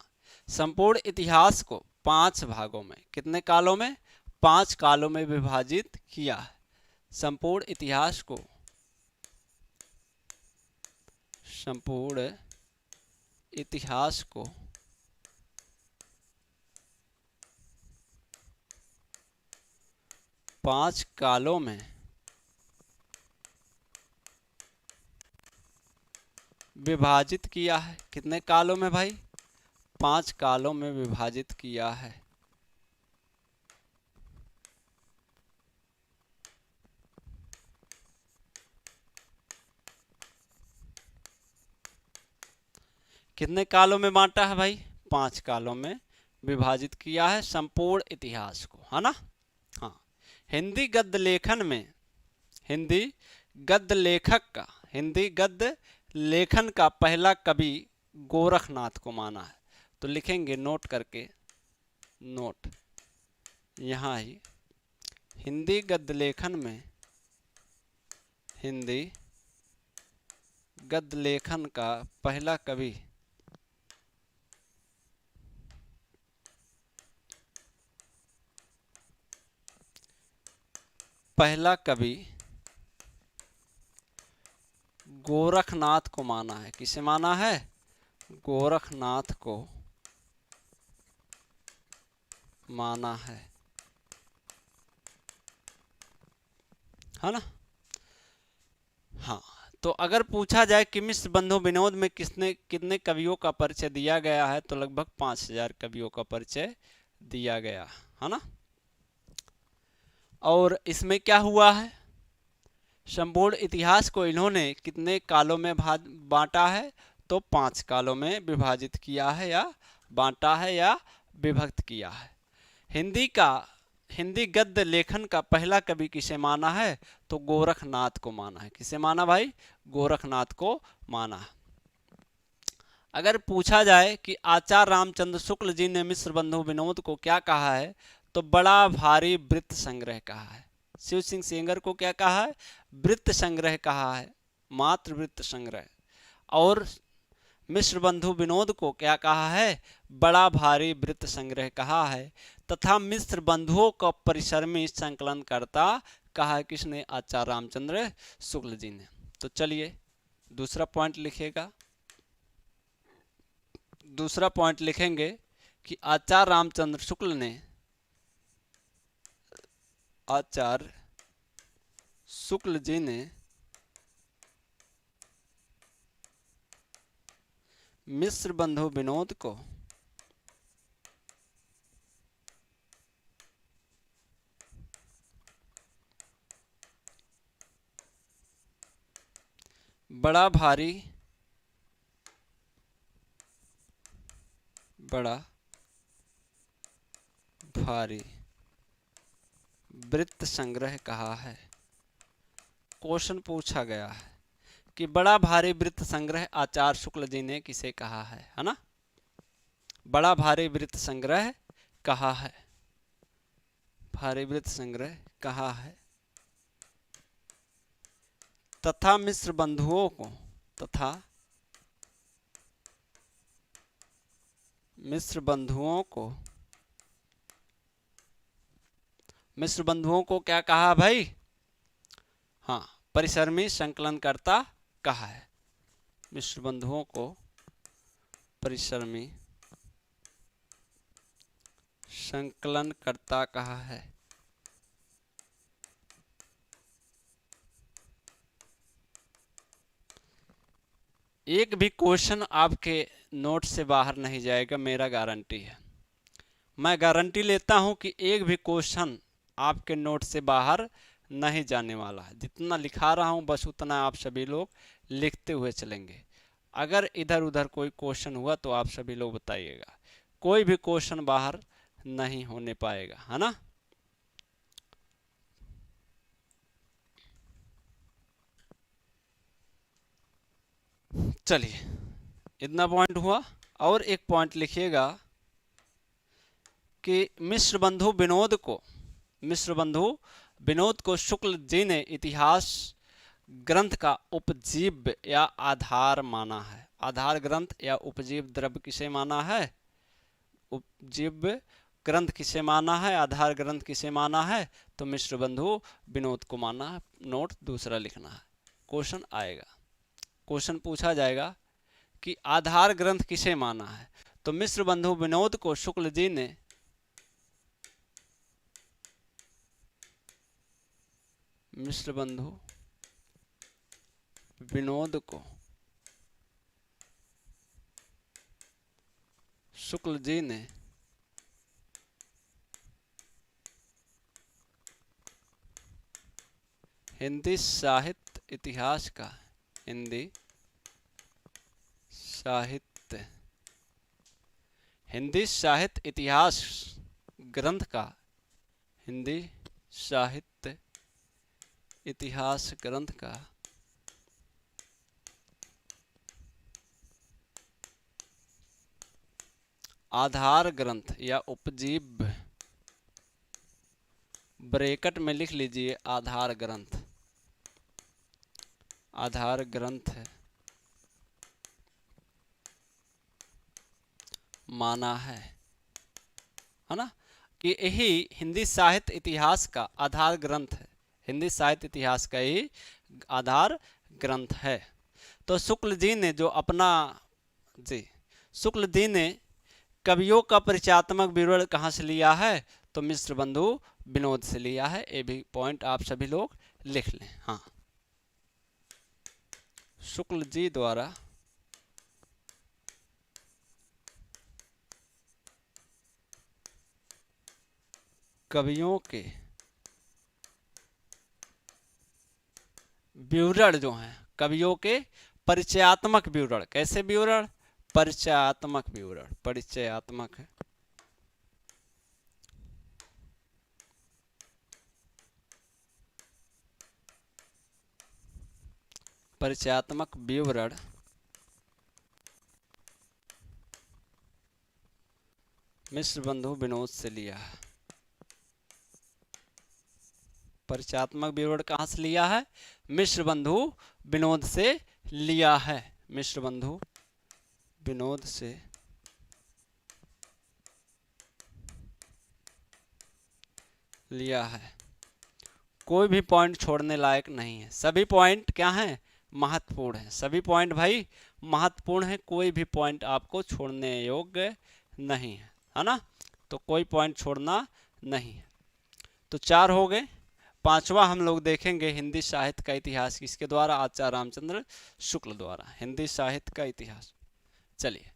संपूर्ण इतिहास को 5 भागों में, कितने कालों में, 5 कालों में विभाजित किया है। संपूर्ण इतिहास को, संपूर्ण इतिहास को 5 कालों में विभाजित किया है। कितने कालों में भाई? 5 कालों में विभाजित किया है। कितने कालों में बांटा है भाई? 5 कालों में विभाजित किया है संपूर्ण इतिहास को, है ना। हाँ, हिंदी गद्य लेखन में हिंदी गद्य लेखन का पहला कवि गोरखनाथ को माना है। तो लिखेंगे नोट करके, नोट यहाँ ही, हिंदी गद्य लेखन में हिंदी गद्य लेखन का पहला कवि गोरखनाथ को माना है। किसे माना है? गोरखनाथ को माना है ना। हाँ, तो अगर पूछा जाए कि मिश्र बंधु विनोद में कितने कवियों का परिचय दिया गया है, तो लगभग 5000 कवियों का परिचय दिया गया है ना। और इसमें क्या हुआ है? संपूर्ण इतिहास को इन्होंने कितने कालों में बांटा है? तो 5 कालों में विभाजित किया है, या बांटा है, या विभक्त किया है। हिंदी गद्य लेखन का पहला कवि किसे माना है? तो गोरखनाथ को माना है। किसे माना भाई? गोरखनाथ को माना है। अगर पूछा जाए कि आचार्य रामचंद्र शुक्ल जी ने मिश्र बंधु विनोद को क्या कहा है, तो बड़ा भारी वृत्त संग्रह कहा है। शिव सिंह सेंगर को क्या कहा है? वृत्त संग्रह कहा है, मात्र वृत्त संग्रह। और मिश्र बंधु विनोद को क्या कहा है? बड़ा भारी वृत्त संग्रह कहा है। तथा मिश्र बंधुओं का परिश्रमी संकलन करता कहा है। किसने? आचार्य रामचंद्र शुक्ल जी ने। तो चलिए दूसरा पॉइंट लिखेगा। दूसरा पॉइंट लिखेंगे कि आचार्य रामचंद्र शुक्ल ने मिश्र बंधु विनोद को बड़ा भारी वृत्त संग्रह कहा है। क्वेश्चन पूछा गया है कि बड़ा भारी वृत्त संग्रह आचार्य शुक्ल जी ने किसे कहा है ना। बड़ा भारी वृत्त संग्रह कहा है, भारी वृत्त संग्रह कहा है। तथा मिश्र बंधुओं को क्या कहा भाई? हाँ, परिश्रमी संकलनकर्ता कहा है। मिश्र बंधुओं को परिश्रमी संकलनकर्ता कहा है। एक भी क्वेश्चन आपके नोट से बाहर नहीं जाएगा, मेरा गारंटी है। मैं गारंटी लेता हूं कि एक भी क्वेश्चन आपके नोट से बाहर नहीं जाने वाला है। जितना लिखा रहा हूं बस उतना आप सभी लोग लिखते हुए चलेंगे। अगर इधर उधर कोई क्वेश्चन हुआ तो आप सभी लोग बताइएगा। कोई भी क्वेश्चन बाहर नहीं होने पाएगा, है ना। चलिए, इतना पॉइंट हुआ। और एक पॉइंट लिखिएगा कि मिश्र बंधु विनोद को शुक्ल जी ने इतिहास ग्रंथ का उपजीव्य या आधार माना है। आधार ग्रंथ या उपजीव्य द्रव्य किसे माना है? उपजीव्य ग्रंथ किसे माना है? आधार ग्रंथ किसे माना है? तो मिश्र बंधु विनोद को माना है। नोट दूसरा लिखना है, क्वेश्चन आएगा। क्वेश्चन पूछा जाएगा कि आधार ग्रंथ किसे माना है, तो मिश्र बंधु विनोद को शुक्ल जी ने मिश्र बंधु विनोद को शुक्ल जी ने हिंदी साहित्य इतिहास का हिंदी साहित्य इतिहास ग्रंथ का हिंदी साहित्य इतिहास ग्रंथ का आधार ग्रंथ या उपजीव्य, ब्रैकेट में लिख लीजिए आधार ग्रंथ है माना है ना, कि यही हिंदी साहित्य इतिहास का आधार ग्रंथ है, हिंदी साहित्य इतिहास का ही आधार ग्रंथ है। तो शुक्ल जी ने जो अपना शुक्ल जी ने कवियों का परिचयात्मक विवरण कहाँ से लिया है, तो मिश्र बंधु विनोद से लिया है। ये भी पॉइंट आप सभी लोग लिख लें। हाँ, शुक्ल जी द्वारा कवियों के विवरण जो हैं, कवियों के परिचयात्मक विवरण, कैसे विवरण, परिचयात्मक विवरण, परिचयात्मक विवरण मिश्र बंधु विनोद से लिया है। परिचयात्मक विवरण कहाँ से लिया है, मिश्र बंधु विनोद से लिया है, मिश्र बंधु विनोद से लिया है। कोई भी पॉइंट छोड़ने लायक नहीं है, सभी पॉइंट क्या हैं, महत्वपूर्ण है, सभी पॉइंट भाई महत्वपूर्ण है, कोई भी पॉइंट आपको छोड़ने योग्य नहीं है ना, तो कोई पॉइंट छोड़ना नहीं है। तो 4 हो गए। 5वां हम लोग देखेंगे हिंदी साहित्य का इतिहास, किसके द्वारा, आचार्य रामचंद्र शुक्ल द्वारा, हिंदी साहित्य का इतिहास। चलिए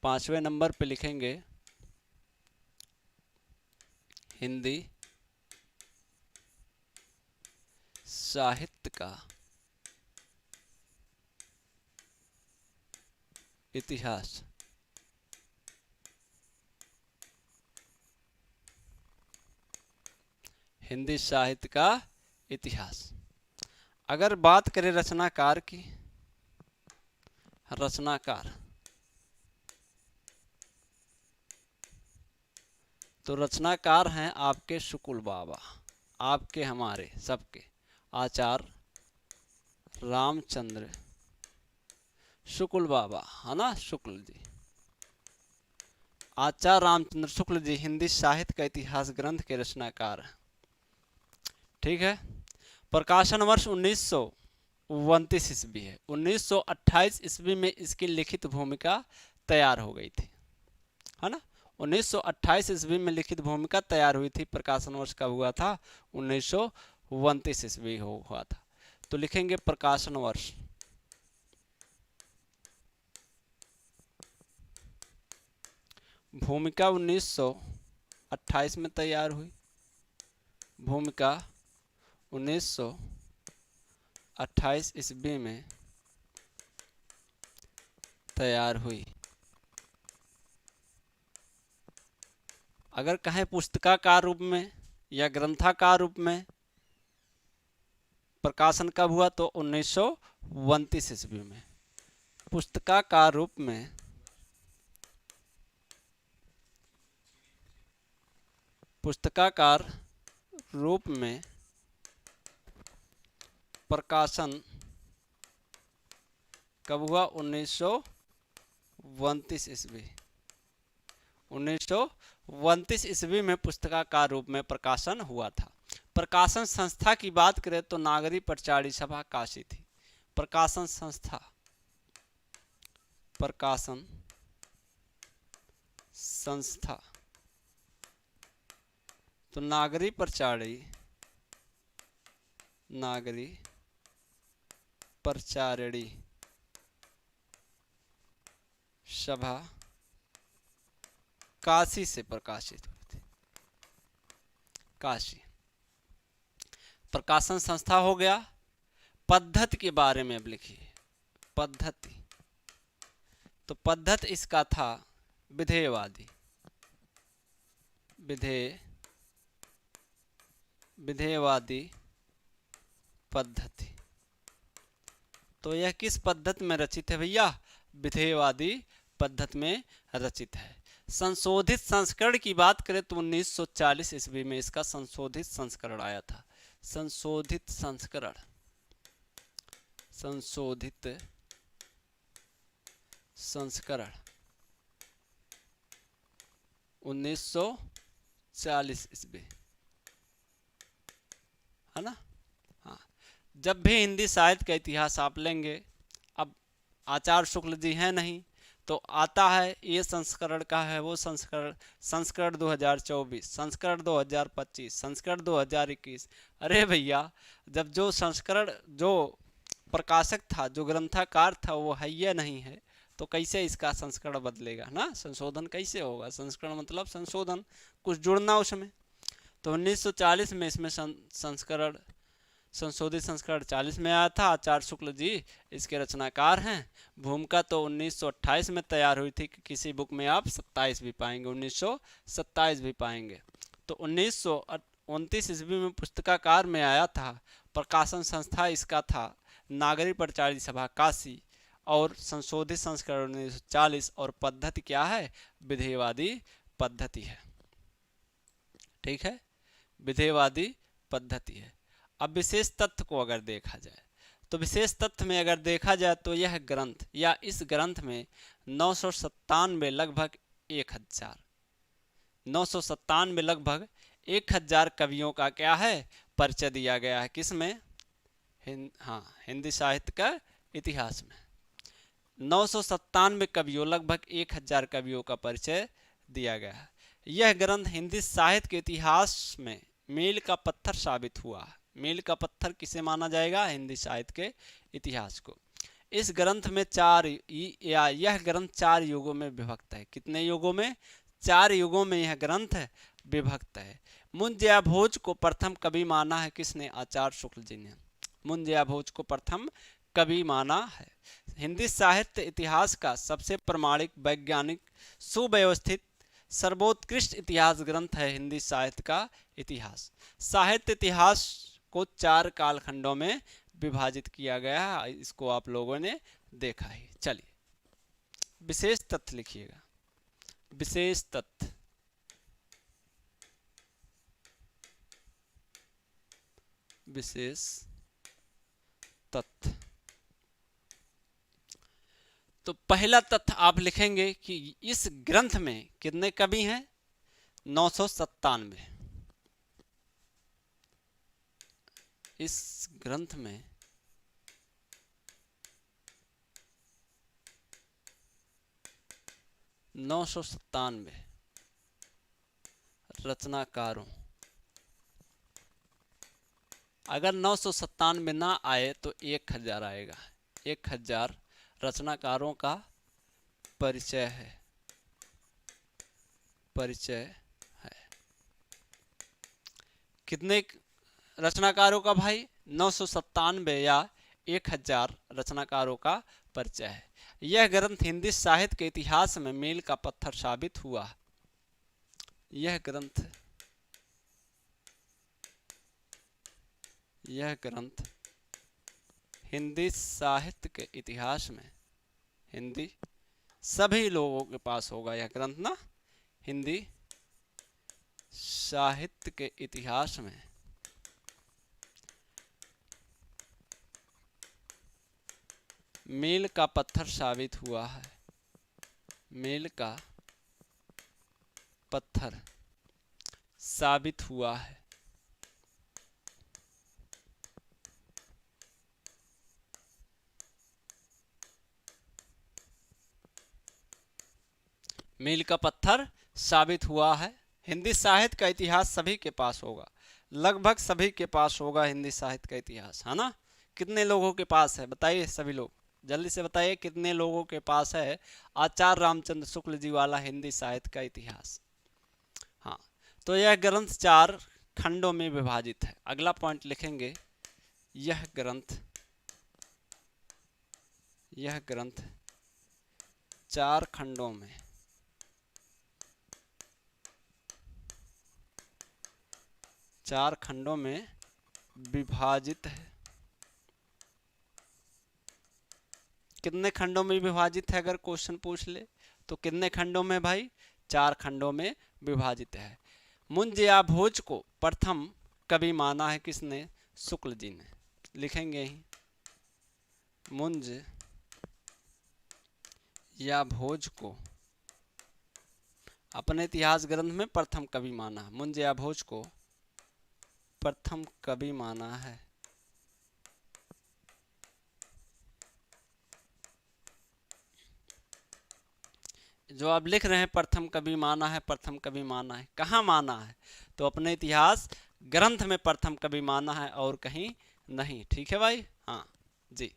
5वें नंबर पे लिखेंगे हिंदी साहित्य का इतिहास। हिंदी साहित्य का इतिहास। अगर बात करें रचनाकार की, रचनाकार, तो रचनाकार हैं आपके शुक्ल बाबा, आपके हमारे सबके आचार्य रामचंद्र शुक्ल बाबा, है ना, शुक्ल जी, आचार्य रामचंद्र शुक्ल जी हिंदी साहित्य का इतिहास ग्रंथ के रचनाकार हैं। ठीक है। प्रकाशन वर्ष 1929 ईस्वी है। 1928 ईस्वी में इसकी लिखित भूमिका तैयार हो गई थी, है ना, 1928 ईस्वी में लिखित भूमिका तैयार हुई थी। प्रकाशन वर्ष कब हुआ था, 1929 ईस्वी हुआ था। तो लिखेंगे प्रकाशन वर्ष, भूमिका 1928 में तैयार हुई, भूमिका 1928 ईस्वी में तैयार हुई। अगर कहें पुस्तिकाकार रूप में या ग्रंथाकार रूप में प्रकाशन कब हुआ, तो 1929 ईस्वी में। पुस्तिकाकार रूप में प्रकाशन कब हुआ, 1929 ईस्वी। 1929 ईस्वी में पुस्तकाकार रूप में प्रकाशन हुआ था। प्रकाशन संस्था की बात करें तो नागरी प्रचारी सभा काशी थी। प्रकाशन संस्था, प्रकाशन संस्था तो नागरी प्रचारी नागरी प्रचारिणी सभा काशी से प्रकाशित हुई थी। काशी प्रकाशन संस्था हो गया। पद्धति के बारे में अब लिखिए। पद्धति, तो पद्धति इसका था विधेयवादी, विधेयवादी पद्धति। तो यह किस पद्धति में रचित है भैया? विधेयवादी पद्धति में रचित है। संशोधित संस्करण की बात करें तो 1940 ईस्वी में इसका संशोधित संस्करण आया था। संशोधित संस्करण, संशोधित संस्करण 1940 ईस्वी, है ना? हाँ, जब भी हिंदी साहित्य का इतिहास आप लेंगे, अब आचार्य शुक्ल जी हैं नहीं तो आता है ये संस्करण का है, वो संस्करण 2024, संस्करण 2025, संस्करण 2021। अरे भैया, जब जो संस्करण, जो प्रकाशक था, जो ग्रंथकार था वो है या नहीं है, तो कैसे इसका संस्करण बदलेगा ना? संशोधन कैसे होगा? संस्करण मतलब संशोधन, कुछ जुड़ना उसमें। तो 1940 में इसमें संस्करण, संशोधित संस्करण 40 में आया था। आचार्य शुक्ल जी इसके रचनाकार हैं। भूमिका तो 1928 में तैयार हुई थी, कि किसी बुक में आप 27 भी पाएंगे, 1927 भी पाएंगे। तो 1929 ईस्वी में पुस्तकाकार में आया था। प्रकाशन संस्था इसका था नागरी प्रचारिणी सभा काशी, और संशोधित संस्करण 1940, और पद्धति क्या है? विधेयवादी पद्धति है। ठीक है, विधेयवादी पद्धति है। अब विशेष तथ्य को अगर देखा जाए, तो विशेष तथ्य में अगर देखा जाए तो यह ग्रंथ, या इस ग्रंथ में 997 लगभग 1000 कवियों का क्या है? परिचय दिया गया है। किसमें? हिंदी साहित्य का इतिहास में 997 कवियों, लगभग 1000 कवियों का परिचय दिया गया है। यह ग्रंथ हिंदी साहित्य के इतिहास में मील का पत्थर साबित हुआ है। मील का पत्थर किसे माना जाएगा? हिंदी साहित्य के इतिहास को। इस ग्रंथ में यह ग्रंथ 4 युगों में विभक्त है। कितने युगों में? 4 युगों में यह ग्रंथ विभक्त है। मुंजिया भोज को प्रथम कवि माना है किसने? आचार्य शुक्ल जी ने मुंजिया भोज को प्रथम कवि माना है। हिंदी साहित्य इतिहास का सबसे प्रमाणिक, वैज्ञानिक, सुव्यवस्थित, सर्वोत्कृष्ट इतिहास ग्रंथ है हिंदी साहित्य का इतिहास। साहित्य इतिहास को 4 कालखंडों में विभाजित किया गया है। इसको आप लोगों ने देखा ही। चलिए विशेष तथ्य लिखिएगा। विशेष तथ्य, विशेष तथ्य। तो पहला तथ्य आप लिखेंगे कि इस ग्रंथ में कितने कवि हैं? 997। इस ग्रंथ में 997 रचनाकारों। अगर 997 ना आए तो 1000 आएगा। 1000 रचनाकारों का परिचय है, परिचय है। कितने रचनाकारों का भाई? 997 या 1000 रचनाकारों का परिचय है। यह ग्रंथ हिंदी साहित्य के इतिहास में मील का पत्थर साबित हुआ। यह ग्रंथ हिंदी साहित्य के इतिहास में, हिंदी सभी लोगों के पास होगा यह ग्रंथ ना, हिंदी साहित्य के इतिहास में मील का पत्थर साबित हुआ है। मील का पत्थर साबित हुआ है। मील का पत्थर साबित हुआ है। हिंदी साहित्य का इतिहास सभी के पास होगा। लगभग सभी के पास होगा हिंदी साहित्य का इतिहास, है ना। कितने लोगों के पास है बताइए सभी लोग, जल्दी से बताइए कितने लोगों के पास है आचार्य रामचंद्र शुक्ल जी वाला हिंदी साहित्य का इतिहास। हाँ, तो यह ग्रंथ 4 खंडों में विभाजित है। अगला पॉइंट लिखेंगे, यह ग्रंथ 4 खंडों में विभाजित है। कितने खंडों में विभाजित है, अगर क्वेश्चन पूछ ले तो कितने खंडों में भाई, 4 खंडों में विभाजित है। मुंज या भोज को प्रथम कवि माना है किसने, शुक्ल जी ने। लिखेंगे ही, मुंज या भोज को अपने इतिहास ग्रंथ में प्रथम कवि माना है। मुंज या भोज को प्रथम कवि माना है। जो आप लिख रहे हैं प्रथम कवि माना है, प्रथम कवि माना है, कहाँ माना है, तो अपने इतिहास ग्रंथ में प्रथम कवि माना है और कहीं नहीं। ठीक है भाई, हाँ जी।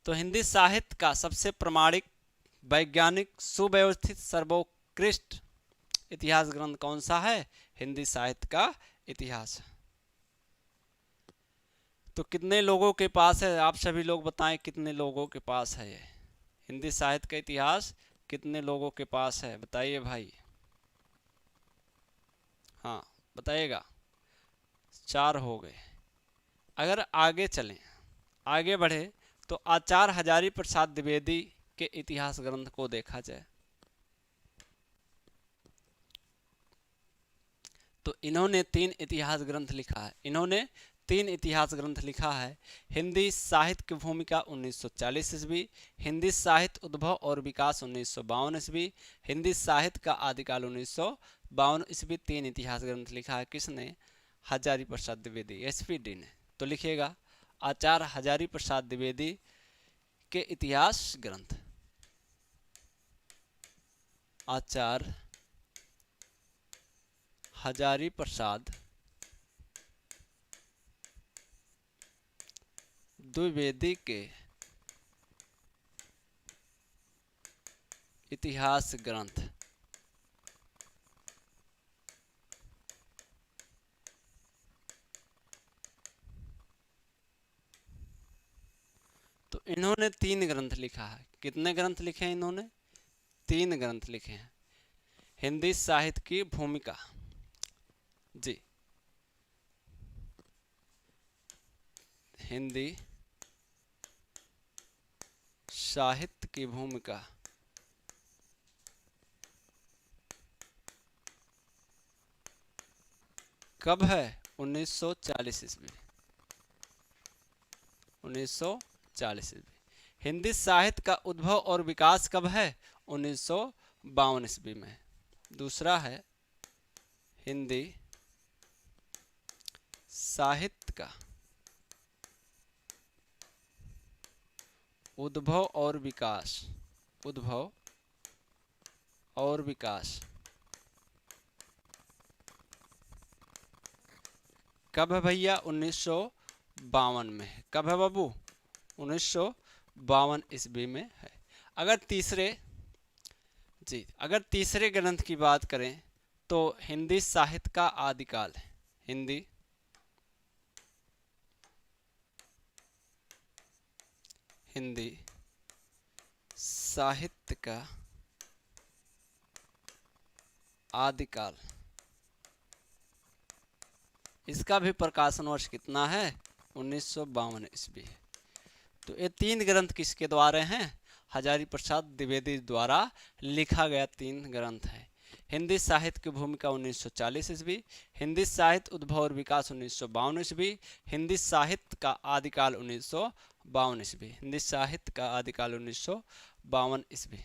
तो हिंदी साहित्य का सबसे प्रमाणिक, वैज्ञानिक, सुव्यवस्थित, सर्वोत्कृष्ट इतिहास ग्रंथ कौन सा है, हिंदी साहित्य का इतिहास। तो कितने लोगों के पास है, आप सभी लोग बताएं कितने लोगों के पास है ये हिंदी साहित्य का इतिहास, कितने लोगों के पास है बताइए भाई। हाँ बताइएगा, 4 हो गए। अगर आगे चलें, आगे बढ़े, तो आचार्य हजारी प्रसाद द्विवेदी के इतिहास ग्रंथ को देखा जाए तो इन्होंने 3 इतिहास ग्रंथ लिखा है। इन्होंने 3 इतिहास ग्रंथ लिखा है। हिंदी साहित्य की भूमिका 1940 ईस्वी, हिंदी साहित्य उद्भव और विकास 1952 ईस्वी, हिंदी साहित्य का आदिकाल 1952 ईस्वी। 3 इतिहास ग्रंथ लिखा है किसने, हजारी प्रसाद द्विवेदी, एसपीडी ने। तो लिखिएगा, आचार्य हजारी प्रसाद द्विवेदी के इतिहास ग्रंथ, आचार्य हजारी प्रसाद द्विवेदी के इतिहास ग्रंथ। तो इन्होंने 3 ग्रंथ लिखा है। कितने ग्रंथ लिखे हैं इन्होंने, 3 ग्रंथ लिखे हैं। हिंदी साहित्य की भूमिका, जी, हिंदी साहित्य की भूमिका, कब है, 1940 ईस्वी, 1940 ईस्वी। हिंदी साहित्य का उद्भव और विकास कब है, 1952 ईस्वी में। दूसरा है, हिंदी साहित्य का उद्भव और विकास, उद्भव और विकास कब है भैया, 1952 में है। कब है बाबू, 1952 ईस्वी में है। अगर तीसरे ग्रंथ की बात करें तो हिंदी साहित्य का आदिकाल है। हिंदी साहित्य का आदिकाल, इसका भी प्रकाशन वर्ष कितना है, 1952 ईस्वी है। तो ये 3 ग्रंथ किसके द्वारा हैं, हजारी प्रसाद द्विवेदी द्वारा लिखा गया 3 ग्रंथ है। हिंदी साहित्य की भूमिका 1940 ईस्वी, हिंदी साहित्य उद्भव और विकास 1952 ईस्वी, हिंदी साहित्य का आदिकाल 1952 ईस्वी, हिंदी साहित्य का आदिकाल 1952 ईस्वी,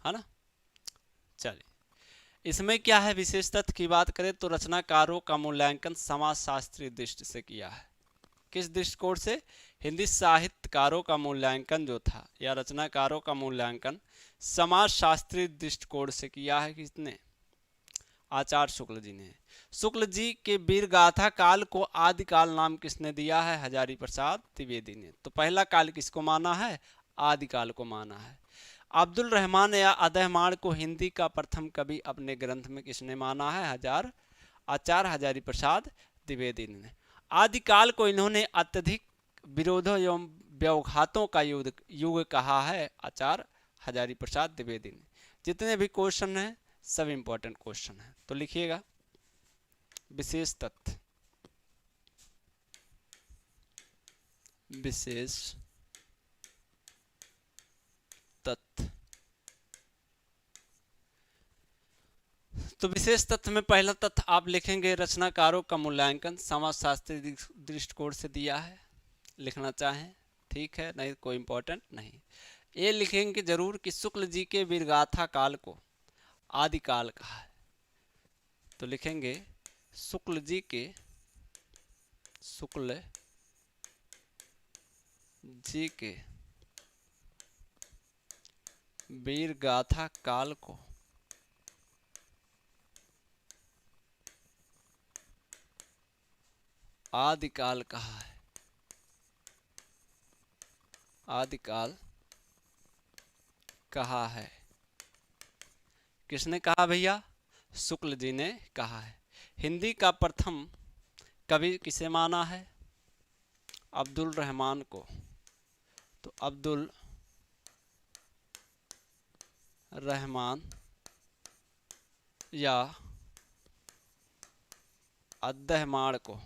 है ना। चलिए, इसमें क्या है, विशेष तथ्य की बात करें तो रचनाकारों का मूल्यांकन समाजशास्त्रीय दृष्टि से किया है। किस दृष्टिकोण से, हिंदी साहित्यकारों का मूल्यांकन जो था, या रचनाकारों का मूल्यांकन समाजशास्त्रीय दृष्टिकोण से किया है। किसने, आचार्य शुक्ल जी ने। शुक्ल जी के वीर गाथा काल को आदिकाल नाम किसने दिया है? हजारी प्रसाद द्विवेदी ने। तो पहला काल किसको माना है? आदिकाल को माना है। अब्दुल रहमान या अदहमाण को हिंदी का प्रथम कवि अपने ग्रंथ में किसने माना है? आचार्य हजारी प्रसाद द्विवेदी ने। आदिकाल को इन्होंने अत्यधिक विरोधों एवं व्यवघातों का युग कहा है, आचार्य हजारी प्रसाद द्विवेदी ने। जितने भी क्वेश्चन हैं सब इंपॉर्टेंट क्वेश्चन है, तो लिखिएगा। विशेष तथ्य, विशेष तथ्य। तो विशेष तथ्य में पहला तथ्य आप लिखेंगे रचनाकारों का मूल्यांकन समाजशास्त्री दृष्टिकोण से दिया है, लिखना चाहें ठीक है, नहीं कोई इंपॉर्टेंट नहीं। ये लिखेंगे जरूर कि शुक्ल जी के वीरगाथा काल को आदिकाल कहा है, तो लिखेंगे शुक्ल जी के वीरगाथा काल को आदिकाल कहा है, आदिकाल कहा है। किसने कहा भैया? शुक्ल जी ने कहा है। हिंदी का प्रथम कवि किसे माना है? अब्दुल रहमान को। तो अब्दुल रहमान या अद्दहमाण को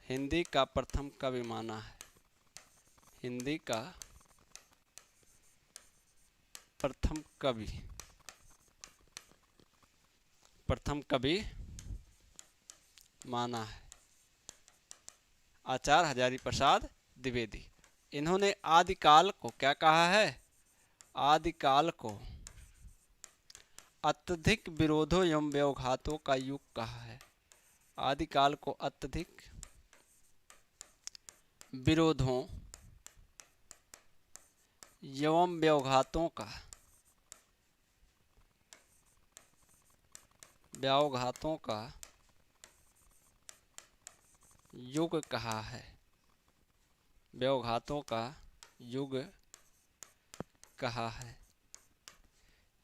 हिंदी का प्रथम कवि माना है, हिंदी का प्रथम कवि माना है आचार्य हजारी प्रसाद द्विवेदी। इन्होंने आदिकाल को क्या कहा है? आदिकाल को अत्यधिक विरोधों एवं व्यवघातों का युग कहा है। आदिकाल को अत्यधिक विरोधों एवं व्यवघातों का युग कहा है, व्यवघातों का युग कहा है।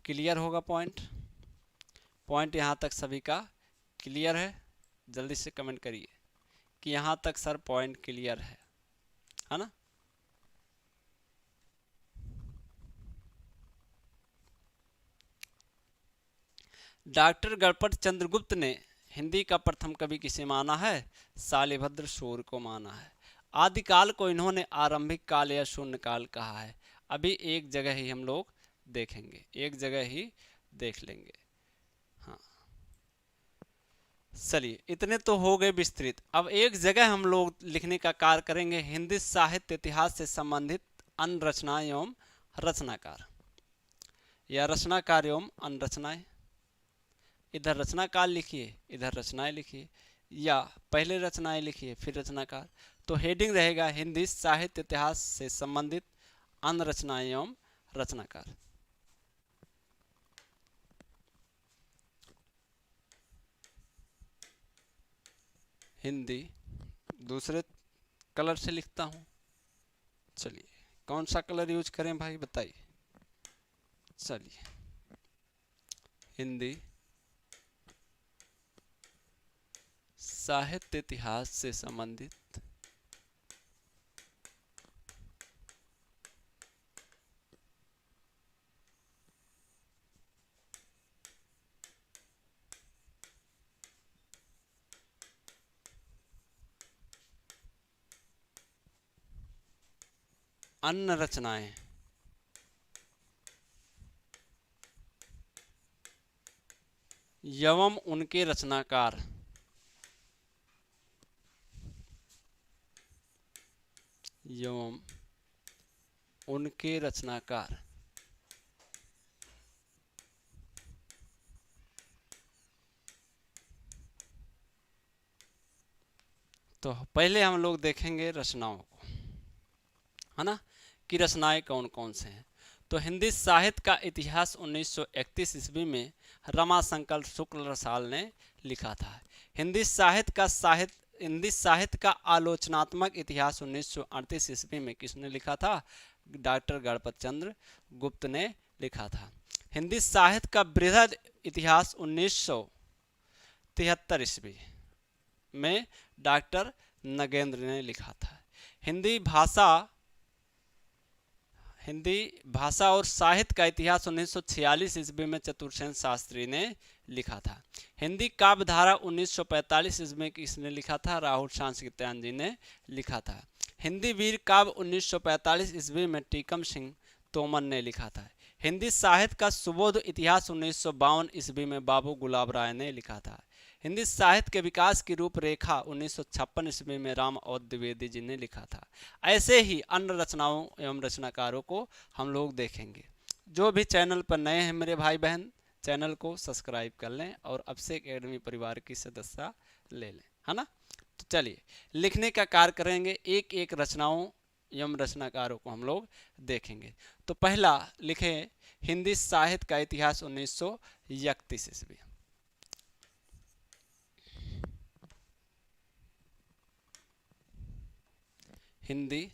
क्लियर होगा पॉइंट यहाँ तक सभी का क्लियर है? जल्दी से कमेंट करिए कि यहाँ तक सर पॉइंट क्लियर है ना? डॉक्टर गणपत चंद्रगुप्त ने हिंदी का प्रथम कवि किसे माना है? शालिभद्र सूर्य को माना है। आदिकाल को इन्होंने आरंभिक काल या शून्य काल कहा है। अभी एक जगह ही हम लोग देखेंगे, एक जगह ही देख लेंगे। हाँ चलिए, इतने तो हो गए विस्तृत। अब एक जगह हम लोग लिखने का कार्य करेंगे, हिंदी साहित्य इतिहास से संबंधित अन्य रचनाएं एवं रचनाकार, या रचनाकार एवं अन्य रचनाएं। इधर रचनाकार लिखिए, इधर रचनाएं लिखिए, या पहले रचनाएं लिखिए फिर रचनाकार। तो हेडिंग रहेगा हिंदी साहित्य इतिहास से संबंधित अन्य रचनाएं एवं रचनाकार। हिंदी दूसरे कलर से लिखता हूं, चलिए कौन सा कलर यूज करें भाई बताइए। चलिए, हिंदी साहित्य इतिहास से संबंधित अन्य रचनाएं एवं उनके रचनाकार तो पहले हम लोग देखेंगे रचनाओं को, है ना, की रचनाएं कौन कौन से हैं? तो हिंदी साहित्य का इतिहास 1931 ईस्वी में रमाशंकर शुक्ल रसाल ने लिखा था। हिंदी साहित्य का आलोचनात्मक इतिहास 1938 ईस्वी में किसने लिखा था? डॉक्टर गणपत चंद्र गुप्त ने लिखा था। हिंदी साहित्य का बृहद इतिहास 1973 ईस्वी में डॉक्टर नगेंद्र ने लिखा था। हिंदी भाषा और साहित्य का इतिहास 1946 ईस्वी में चतुरसेन शास्त्री ने लिखा था। हिंदी काव्य धारा 1945 ईस्वी में किसने लिखा था? राहुल सांकृत्यायन जी ने लिखा था। हिंदी वीर काव्य 1945 ईस्वी में टीकम सिंह तोमर ने लिखा था। हिंदी साहित्य का सुबोध इतिहास 1952 ईस्वी में बाबू गुलाब राय ने लिखा था। हिंदी साहित्य के विकास की रूपरेखा 1956 ईस्वी में राम और द्विवेदी जी ने लिखा था। ऐसे ही अन्य रचनाओं एवं रचनाकारों को हम लोग देखेंगे। जो भी चैनल पर नए हैं मेरे भाई बहन, चैनल को सब्सक्राइब कर लें और अभिषेक एकेडमी परिवार की सदस्यता ले लें, है ना। तो चलिए लिखने का कार्य करेंगे, एक एक रचनाओं एवं रचनाकारों को हम लोग देखेंगे। तो पहला लिखे हिंदी साहित्य का इतिहास 1931 ईस्वी। हिंदी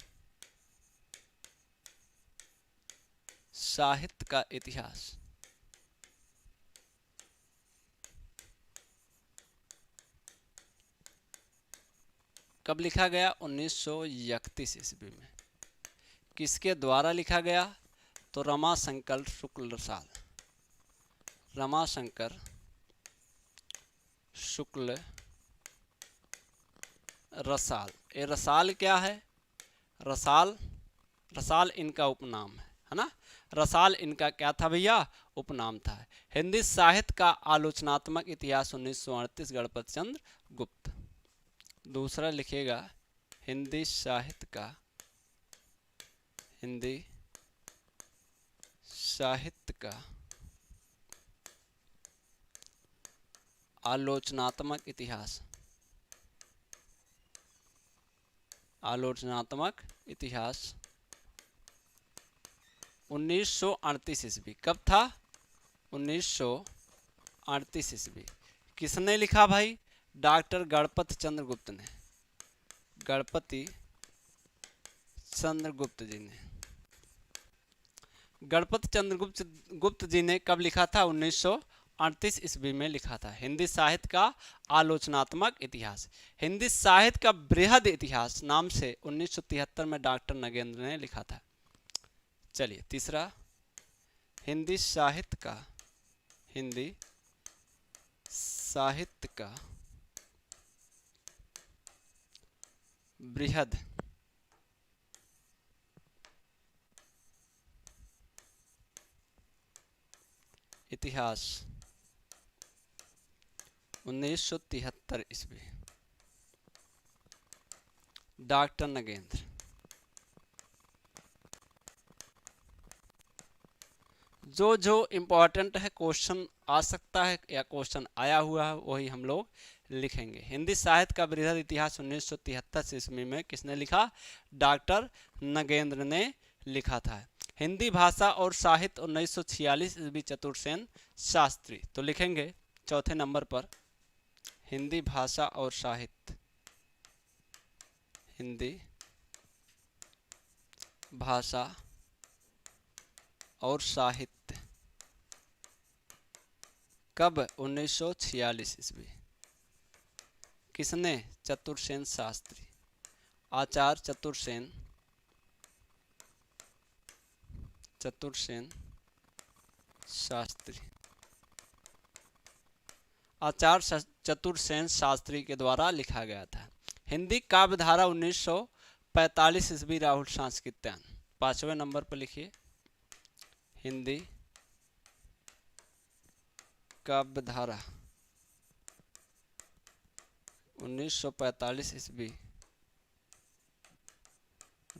साहित्य का इतिहास कब लिखा गया? 1931 ईस्वी में। किसके द्वारा लिखा गया? तो रमाशंकर शुक्ल रसाल। रमाशंकर शुक्ल रसाल। ये रसाल क्या है? रसाल इनका उपनाम है ना। रसाल इनका क्या था भैया? उपनाम था। हिंदी साहित्य का आलोचनात्मक इतिहास 1938 गणपत चंद्र गुप्त। दूसरा लिखेगा हिंदी साहित्य का आलोचनात्मक इतिहास 1938 ईस्वी। कब था? 1938 ईस्वी। किसने लिखा भाई? डॉक्टर गणपत चंद्र गुप्त ने। गणपति चंद्र गुप्त जी ने। गणपत चंद्र गुप्त जी ने कब लिखा था? 1938 ईस्वी में लिखा था। हिंदी साहित्य का आलोचनात्मक इतिहास। हिंदी साहित्य का बृहद इतिहास नाम से 1973 में डॉक्टर नगेंद्र ने लिखा था। चलिए तीसरा हिंदी साहित्य का बृहद इतिहास 1973 ईस्वी। डॉक्टर नगेंद्र। जो इम्पोर्टेंट है, क्वेश्चन आ सकता है या क्वेश्चन आया हुआ है वही हम लोग लिखेंगे। हिंदी साहित्य का बृहद इतिहास 1973 ईस्वी में किसने लिखा? डॉक्टर नगेंद्र ने लिखा था। हिंदी भाषा और साहित्य 1946 ईस्वी चतुरसेन शास्त्री। तो लिखेंगे चौथे नंबर पर हिंदी भाषा और साहित्य। हिंदी भाषा और साहित्य कब? 1946 ईस्वी। किसने? चतुरसेन शास्त्री। आचार्य चतुरसेन शास्त्री। आचार्य चतुरसेन शास्त्री के द्वारा लिखा गया था। हिंदी काव्य धारा 1945 ईस्वी राहुल सांकृत्यायन। पांचवें नंबर पर लिखिए हिंदी काव्य धारा 1945 ईस्वी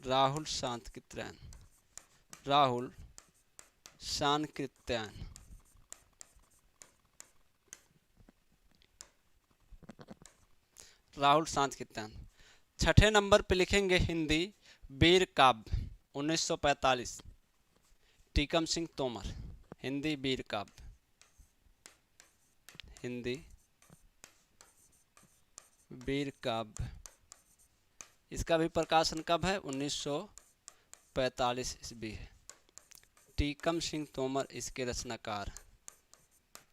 राहुल सांकृत्यायन। राहुल सांकृत्यायन। छठे नंबर पे लिखेंगे हिंदी वीर काव्य 1945 टीकम सिंह तोमर, हिंदी वीर काव्य, हिंदी वीर काव्य। इसका भी प्रकाशन कब है? 1945 ईस्वी है। टीकम सिंह तोमर इसके रचनाकार,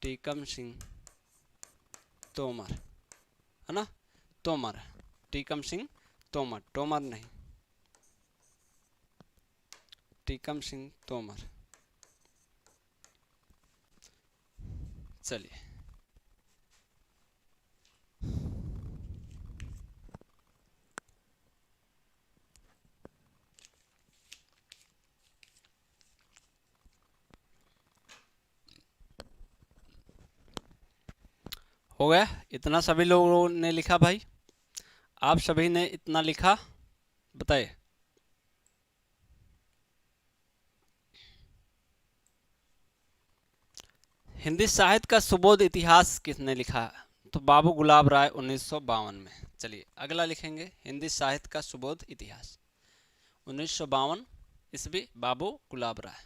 टीकम सिंह तोमर, है ना, तोमर, टीकम सिंह तोमर, तोमर नहीं, टीकम सिंह तोमर। चलिए हो गया इतना, सभी लोगों ने लिखा भाई? आप सभी ने इतना लिखा? बताइए। हिंदी साहित्य का सुबोध इतिहास किसने लिखा? तो बाबू गुलाब राय 1952 में। चलिए अगला लिखेंगे, हिंदी साहित्य का सुबोध इतिहास 1952 ईस्वी, बाबू गुलाब राय।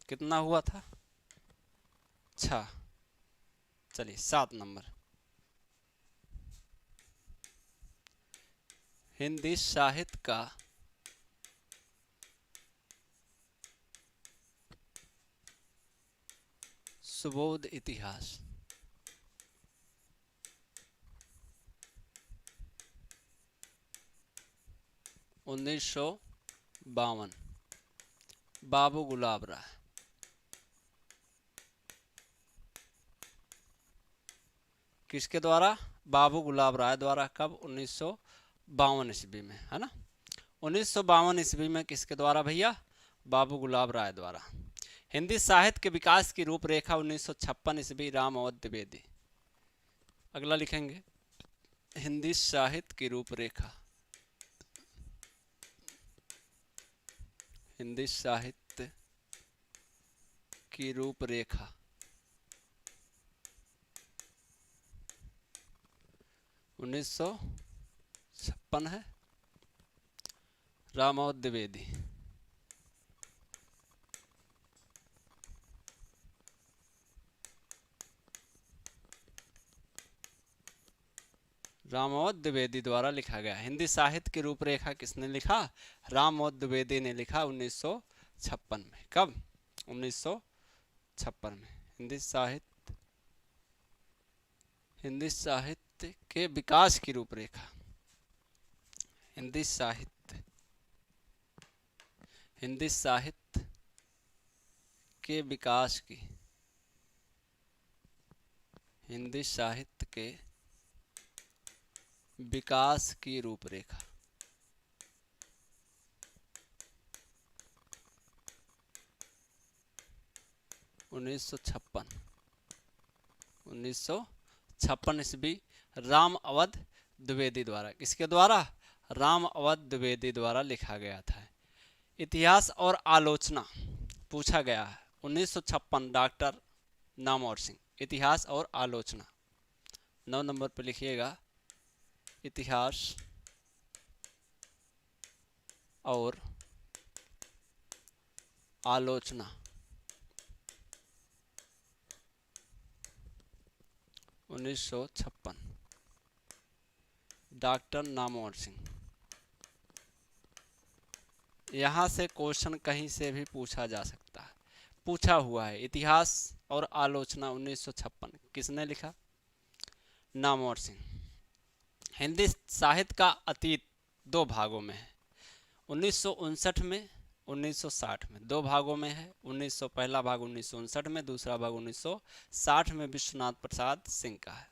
कितना हुआ था? 6। चलिए 7 नंबर, हिंदी साहित्य का सुबोध इतिहास 1952, बाबू गुलाब राय। किसके द्वारा? बाबू गुलाब राय द्वारा। कब? 1952 ईस्वी में, है ना। 1952 ईस्वी में किसके द्वारा भैया? बाबू गुलाब राय द्वारा। हिंदी साहित्य के विकास की रूपरेखा 1956 ईस्वी, राम अवध द्विवेदी। अगला लिखेंगे, हिंदी साहित्य की रूपरेखा, हिंदी साहित्य की रूपरेखा 1956 है, राम अवध द्विवेदी। राम अवध द्विवेदी द्वारा लिखा गया। हिंदी साहित्य की रूपरेखा किसने लिखा? राम अवध द्विवेदी ने लिखा 1956 में। कब? 1956 में। हिंदी साहित्य के विकास की रूपरेखा, हिंदी साहित्य के विकास की, हिंदी साहित्य के विकास की रूपरेखा 1956 ईस्वी, राम अवध द्विवेदी द्वारा। किसके द्वारा? राम अवध द्विवेदी द्वारा लिखा गया था। इतिहास और आलोचना पूछा गया है 1956, डॉक्टर नामवर सिंह। इतिहास और आलोचना 9 नंबर पर लिखिएगा, इतिहास और आलोचना 1956, डॉक्टर नामवर सिंह। यहाँ से क्वेश्चन कहीं से भी पूछा जा सकता है, पूछा हुआ है। इतिहास और आलोचना 1956 किसने लिखा? नामवर सिंह। हिंदी साहित्य का अतीत 2 भागों में है, 1959 में, 1960 में। 2 भागों में है। पहला भाग 1959 में, दूसरा भाग 1960 में विश्वनाथ प्रसाद सिंह का है।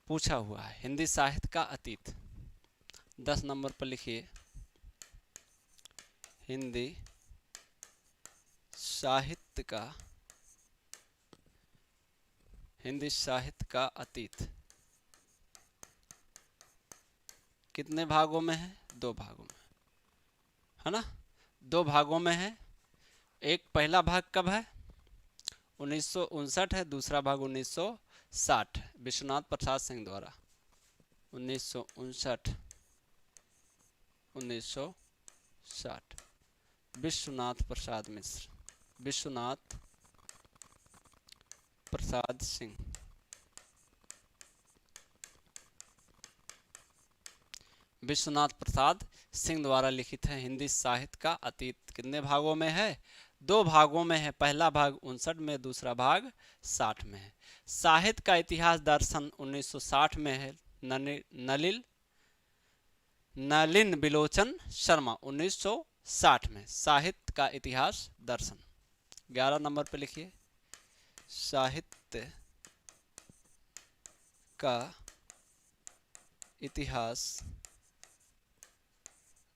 पूछा हुआ है हिंदी साहित्य का अतीत। 10 नंबर पर लिखिए, हिंदी साहित्य का अतीत कितने भागों में है? 2 भागों में, है ना। 2 भागों में है। एक पहला भाग कब है? 1959 है, दूसरा भाग 1960 विश्वनाथ प्रसाद सिंह द्वारा। 1959 1960। विश्वनाथ प्रसाद मिश्र, विश्वनाथ प्रसाद सिंह, विश्वनाथ प्रसाद सिंह द्वारा लिखित है। हिंदी साहित्य का अतीत कितने भागों में है? 2 भागों में है। पहला भाग 59 में, दूसरा भाग 60 में है। साहित्य का इतिहास दर्शन 1960 में है। नलिन बिलोचन शर्मा 1960 में। साहित्य का इतिहास दर्शन 11 नंबर पे लिखिए। साहित्य का इतिहास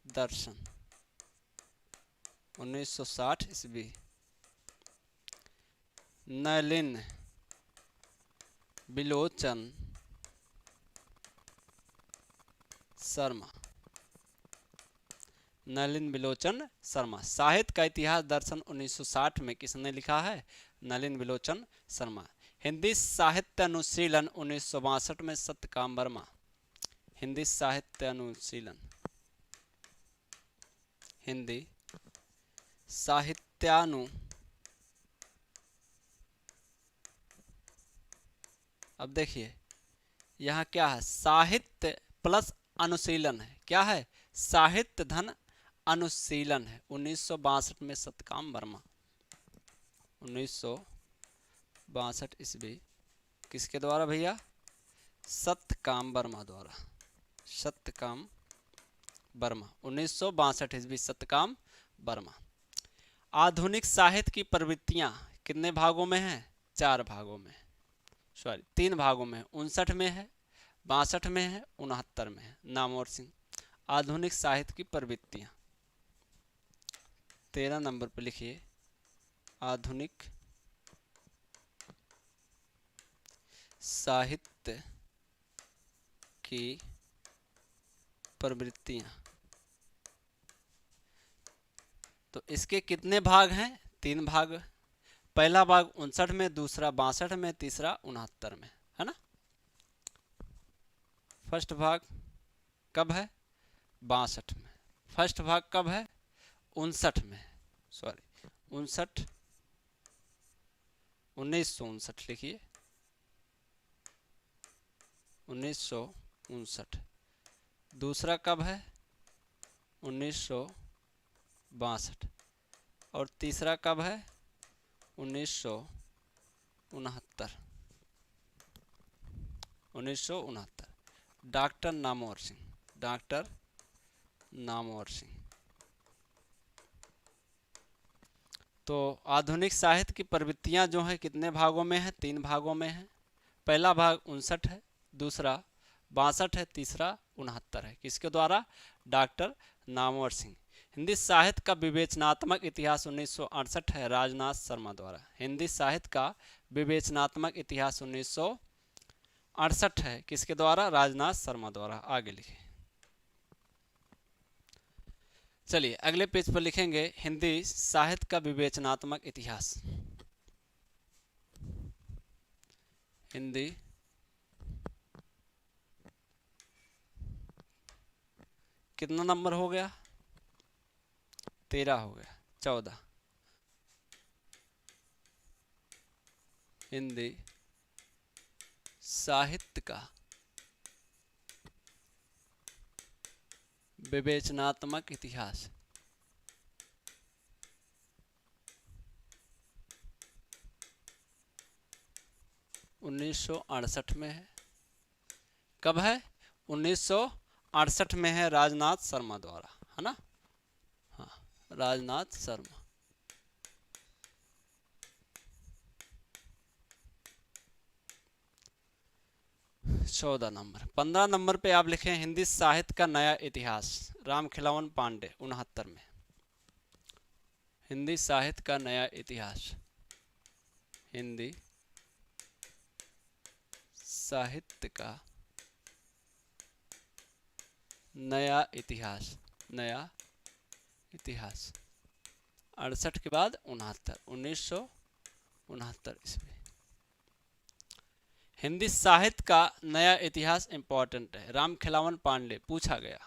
दर्शन 1960 ईस्वी। नलिन बिलोचन शर्मा, नलिन बिलोचन शर्मा। साहित्य का इतिहास दर्शन 1960 में किसने लिखा है? नलिन बिलोचन शर्मा। हिंदी साहित्य अनुशीलन 1962 में सत्यकाम वर्मा। हिंदी साहित्य अनुशीलन, हिंदी साहित्यानु, अब देखिए यहाँ क्या है, साहित्य प्लस अनुशीलन है। क्या है? साहित्य धन अनुशीलन है। 1962 में सत्यकाम वर्मा, 1962 ईस्वी किसके द्वारा भैया? सत्यकाम वर्मा द्वारा। सत्यकाम वर्मा 1962 ईस्वी, सत्यकाम वर्मा। आधुनिक साहित्य की प्रवृत्तियां कितने भागों में हैं? 4 भागों में, सॉरी 3 भागों में। 59 में है, 62 में है, 69 में है। नामवर सिंह। आधुनिक साहित्य की प्रवृत्तियां 13 नंबर पर लिखिए। आधुनिक साहित्य की प्रवृत्तियां, तो इसके कितने भाग हैं? 3 भाग। पहला भाग 59 में, दूसरा 62 में, तीसरा 69 में, है ना। फर्स्ट भाग कब है? 62 में। फर्स्ट भाग कब है? 59 में, सॉरी 59, 1959 लिखिए, 1959। दूसरा कब है? 1962। और तीसरा कब है? 1969। 1969। Doctor Namvar Singh, doctor Namvar Singh. तो आधुनिक साहित्य की प्रवृत्तियां जो है कितने भागों में है? 3 भागों में है। पहला भाग 59 है, दूसरा 62 है, तीसरा 69 है। किसके द्वारा? डॉक्टर नामवर सिंह। हिंदी साहित्य का विवेचनात्मक इतिहास 1968 है, राजनाथ शर्मा द्वारा। हिंदी साहित्य का विवेचनात्मक इतिहास 1968 है, किसके द्वारा? राजनाथ शर्मा द्वारा। आगे लिखे। चलिए अगले पेज पर लिखेंगे हिंदी साहित्य का विवेचनात्मक इतिहास। हिंदी कितना नंबर हो गया? 13 हो गया। 14। हिंदी साहित्य का विवेचनात्मक इतिहास। उन्नीस सौ 68 में है। कब है? 1968 में है, राजनाथ शर्मा द्वारा, है ना। हाँ, राजनाथ शर्मा। चौदह नंबर। 15 नंबर पे आप लिखें हिंदी साहित्य का नया इतिहास, रामखिलावन पांडे 69 में। हिंदी साहित्य का नया इतिहास, हिंदी साहित्य का नया इतिहास, नया इतिहास 68 के बाद 69, 1969 ईस्वी। हिंदी साहित्य का नया इतिहास इंपॉर्टेंट है। राम खिलावन पांडे पूछा गया।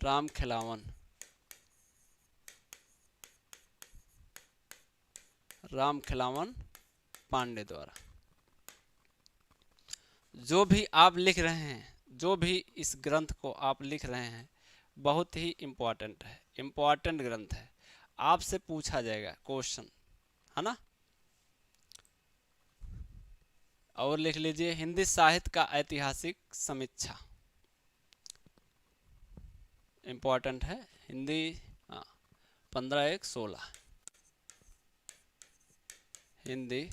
राम खिलावन पांडे द्वारा। जो भी आप लिख रहे हैं, जो भी इस ग्रंथ को आप लिख रहे हैं, बहुत ही इम्पोर्टेंट है, इम्पोर्टेंट ग्रंथ है। आपसे पूछा जाएगा क्वेश्चन, है ना। और लिख लीजिए हिंदी साहित्य का ऐतिहासिक समीक्षा, इम्पोर्टेंट है। हिंदी 15/1/16 हिंदी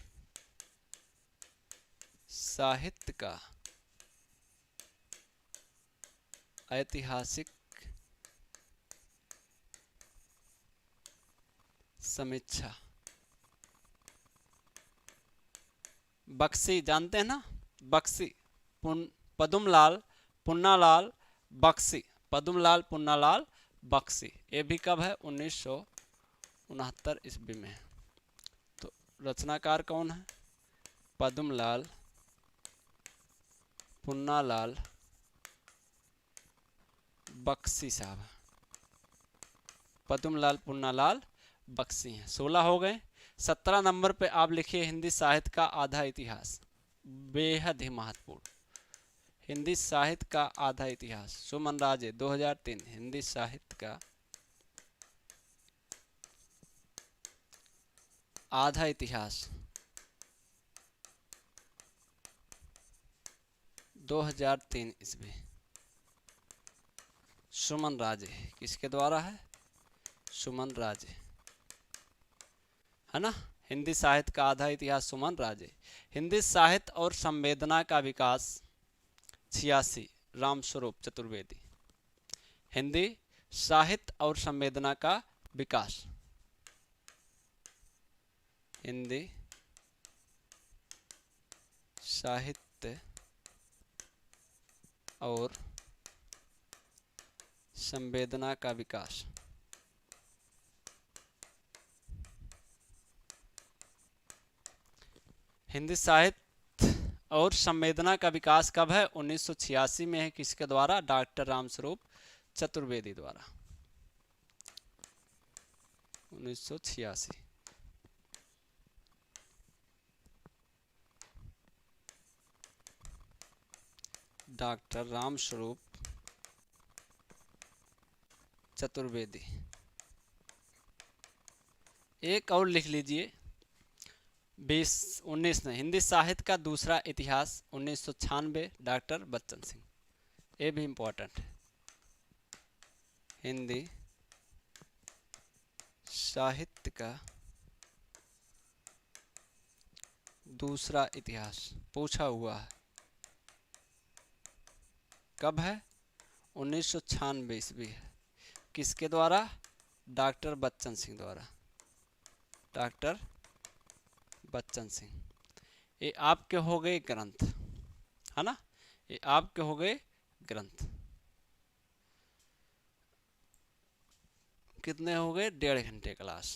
साहित्य का ऐतिहासिक समीक्षा। बख्शी जानते हैं ना, बख्शी पदुमलाल पुन्नालाल बख्शी, पदुमलाल पुन्नालाल बख्शी। ये भी कब है? 1969 ईस्वी में। तो रचनाकार कौन है? पदुमलाल पुन्नालाल बख्शी साहब, पदुमलाल पुन्नालाल बख्शी हैं। 16 हो गए। 17 नंबर पे आप लिखिए हिंदी साहित्य का आधा इतिहास, बेहद ही महत्वपूर्ण। हिंदी साहित्य का आधा इतिहास, सुमन राजे 2003। हिंदी साहित्य का आधा इतिहास 2003 ईस्वी, सुमन राजे। किसके द्वारा है? सुमन राजे, है ना। हिंदी साहित्य का आधा इतिहास सुमन राजे। हिंदी साहित्य और संवेदना का विकास 86 रामस्वरूप चतुर्वेदी। हिंदी साहित्य और संवेदना का विकास, हिंदी साहित्य और संवेदना का विकास, हिंदी साहित्य और संवेदना का विकास कब है? 1986 में है। किसके द्वारा? डॉक्टर रामस्वरूप चतुर्वेदी द्वारा, 1986। डॉक्टर रामस्वरूप चतुर्वेदी। एक और लिख लीजिए 19 में हिंदी साहित्य का दूसरा इतिहास 1996 डॉक्टर बच्चन सिंह। ये भी इम्पोर्टेंट है। हिंदी साहित्य का दूसरा इतिहास पूछा हुआ है, कब है? 1996 ईस्वी है। किसके द्वारा? डॉक्टर बच्चन सिंह द्वारा, डॉक्टर बच्चन सिंह। ये आपके हो गए ग्रंथ, है ना। ये आपके हो गए ग्रंथ। कितने हो गए? 1.5 घंटे क्लास।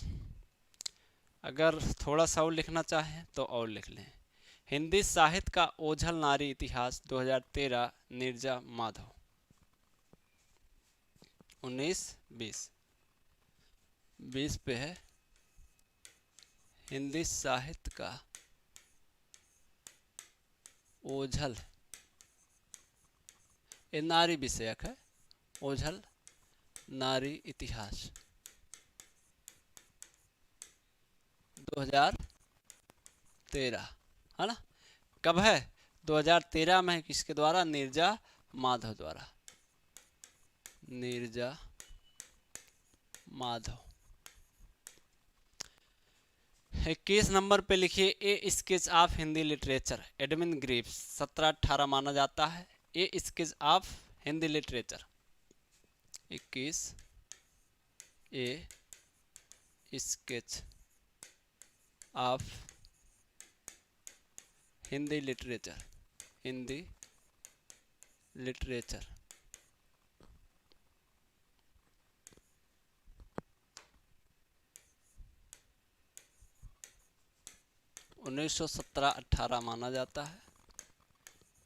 अगर थोड़ा सा और लिखना चाहें तो और लिख लें। हिंदी साहित्य का ओझल नारी इतिहास 2013 नीरजा माधव। 19-20 20 पे है हिंदी साहित्य का ओझल, ये नारी विषयक है। ओझल नारी इतिहास 2013, है ना। कब है? 2013 में है। किसके द्वारा? नीरजा माधव द्वारा, नीरजा माधव। 21 नंबर पे लिखिए ए sketch of Hindi literature, admin Greaves 17-18 माना जाता है। ए sketch of Hindi literature 21, A sketch of Hindi literature, Hindi literature. उन्नीस 1917-18 माना जाता है।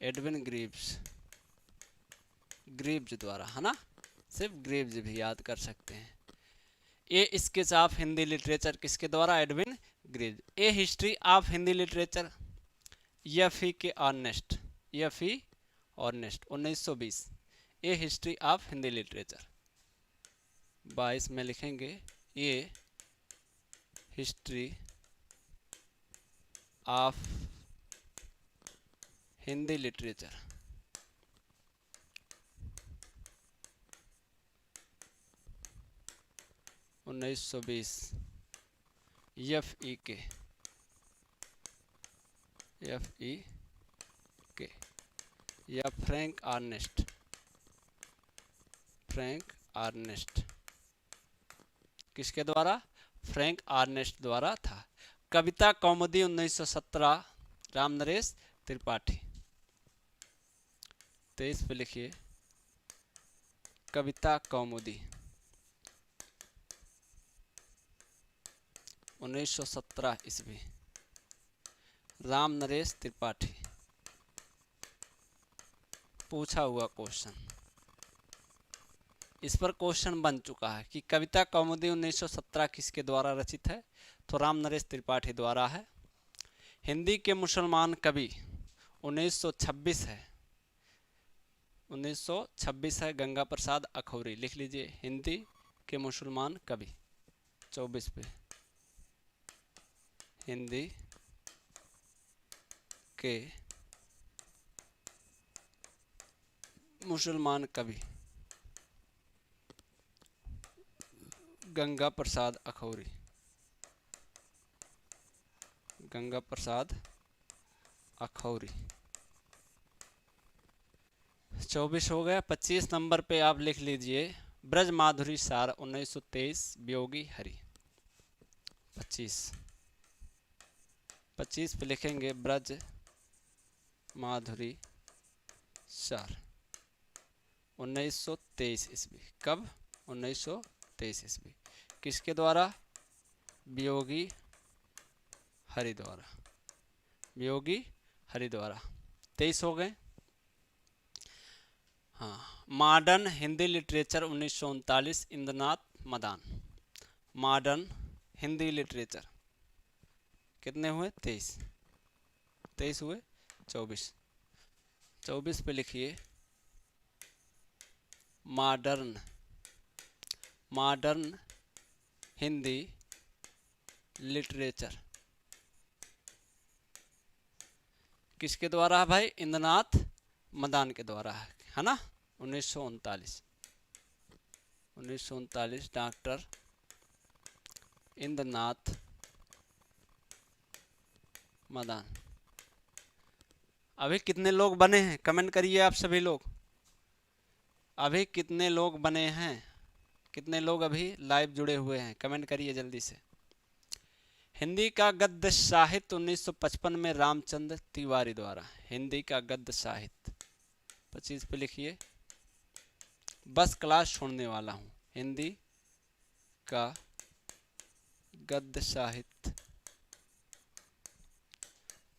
एडविन ग्रीव्स, ग्रीव्स द्वारा, है ना, सिर्फ ग्रीव्स भी याद कर सकते हैं। A sketch of Hindi literature किसके द्वारा, Edwin Greaves. A history of Hindi literature F E. Keay Ernest, F E. Ernest 1920। A history of Hindi literature 22 में लिखेंगे a history of Hindi literature, (1920) F E. Keay, F E. के या फ्रैंक अर्नेस्ट, फ्रैंक अर्नेस्ट किसके द्वारा, फ्रैंक अर्नेस्ट द्वारा था। कविता कौमुदी 1917 राम नरेश त्रिपाठी। 23 पे लिखिए कविता कौमुदी 1917 ईस्वी, राम नरेश त्रिपाठी। पूछा हुआ क्वेश्चन, इस पर क्वेश्चन बन चुका है कि कविता कौमुदी 1917 किसके द्वारा रचित है, तो राम नरेश त्रिपाठी द्वारा है। हिंदी के मुसलमान कवि 1926 है, 1926 है, गंगा प्रसाद अखौरी। लिख लीजिए हिंदी के मुसलमान कवि 24 पे, हिंदी के मुसलमान कवि गंगा प्रसाद अखौरी, गंगा प्रसाद अखौरी। 24 हो गया। 25 नंबर पे आप लिख लीजिए ब्रज माधुरी सार 1923 वियोगी हरि। 25 पे लिखेंगे ब्रज माधुरी सार 1923 ईस्वी। कब, 1923 ईस्वी। किसके द्वारा, वियोगी हरि द्वारा, वियोगी हरि द्वारा। 23 हो गए। हाँ, modern Hindi literature 1939 Indranath Madan. Modern Hindi literature कितने हुए, 23 हुए। 24 पे लिखिए मॉडर्न, मॉडर्न हिंदी लिटरेचर किसके द्वारा है भाई, इंद्रनाथ मदान के द्वारा है ना। 1939 डॉक्टर इंद्रनाथ मदान। अभी कितने लोग बने हैं, कमेंट करिए आप सभी लोग। अभी कितने लोग बने हैं, कितने लोग अभी लाइव जुड़े हुए हैं, कमेंट करिए जल्दी से। हिंदी का गद्य साहित्य 1955 में रामचंद्र तिवारी द्वारा। हिंदी का गद्य साहित्य 25 पे लिखिए बस क्लास छोड़ने वाला हूँ। हिंदी का गद्य साहित्य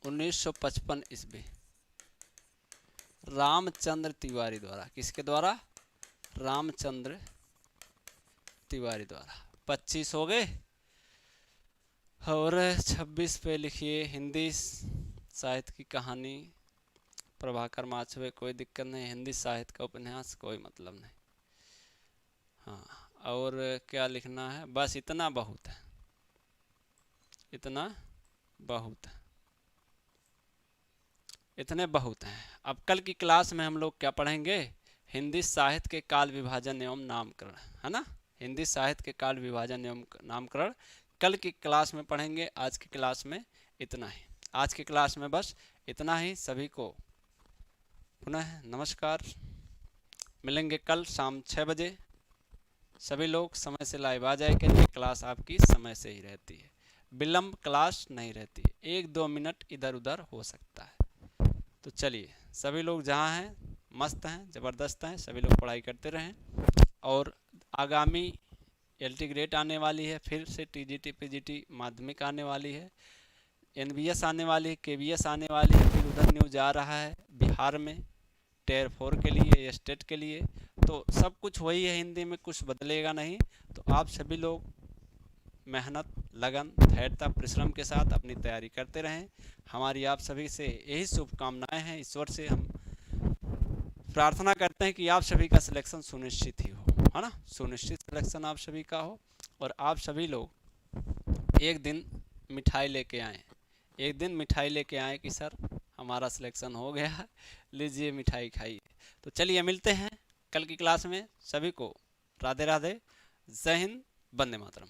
1955 ईस्वी, रामचंद्र तिवारी द्वारा। किसके द्वारा, रामचंद्र तिवारी द्वारा। 25 हो गए। और 26 पे लिखिए हिंदी साहित्य की कहानी प्रभाकर माछवे। कोई दिक्कत नहीं, हिंदी साहित्य का उपन्यास कोई मतलब नहीं। हाँ, और क्या लिखना है, बस इतना बहुत है, इतना बहुत है, इतने बहुत हैं। अब कल की क्लास में हम लोग क्या पढ़ेंगे, हिंदी साहित्य के काल विभाजन एवं नामकरण, है ना। हिंदी साहित्य के काल विभाजन एवं नामकरण कल की क्लास में पढ़ेंगे। आज की क्लास में इतना ही, आज की क्लास में बस इतना ही। सभी को पुनः नमस्कार। मिलेंगे कल शाम 6 बजे। सभी लोग समय से लाइव आ जाए करिए, क्लास आपकी समय से ही रहती है, विलंब क्लास नहीं रहती है। 1-2 मिनट इधर उधर हो सकता है। तो चलिए, सभी लोग जहाँ हैं मस्त हैं, ज़बरदस्त हैं, सभी लोग पढ़ाई करते रहें। और आगामी LT ग्रेड आने वाली है, फिर से TGT PGT माध्यमिक आने वाली है, NBS आने वाली है, KBS आने वाली है, फिर उधर न्यूज आ रहा है, बिहार में टियर 4 के लिए या स्टेट के लिए, तो सब कुछ वही है हिंदी में, कुछ बदलेगा नहीं। तो आप सभी लोग मेहनत, लगन, धैर्यता, परिश्रम के साथ अपनी तैयारी करते रहें। हमारी आप सभी से यही शुभकामनाएं हैं। ईश्वर से हम प्रार्थना करते हैं कि आप सभी का सिलेक्शन सुनिश्चित ही हो, है ना, सुनिश्चित सिलेक्शन आप सभी का हो। और आप सभी लोग एक दिन मिठाई लेके आएँ, एक दिन मिठाई लेके आएँ कि सर हमारा सिलेक्शन हो गया, लीजिए मिठाई खाइए। तो चलिए मिलते हैं कल की क्लास में। सभी को राधे राधे, जय हिंद, वंदे मातरम।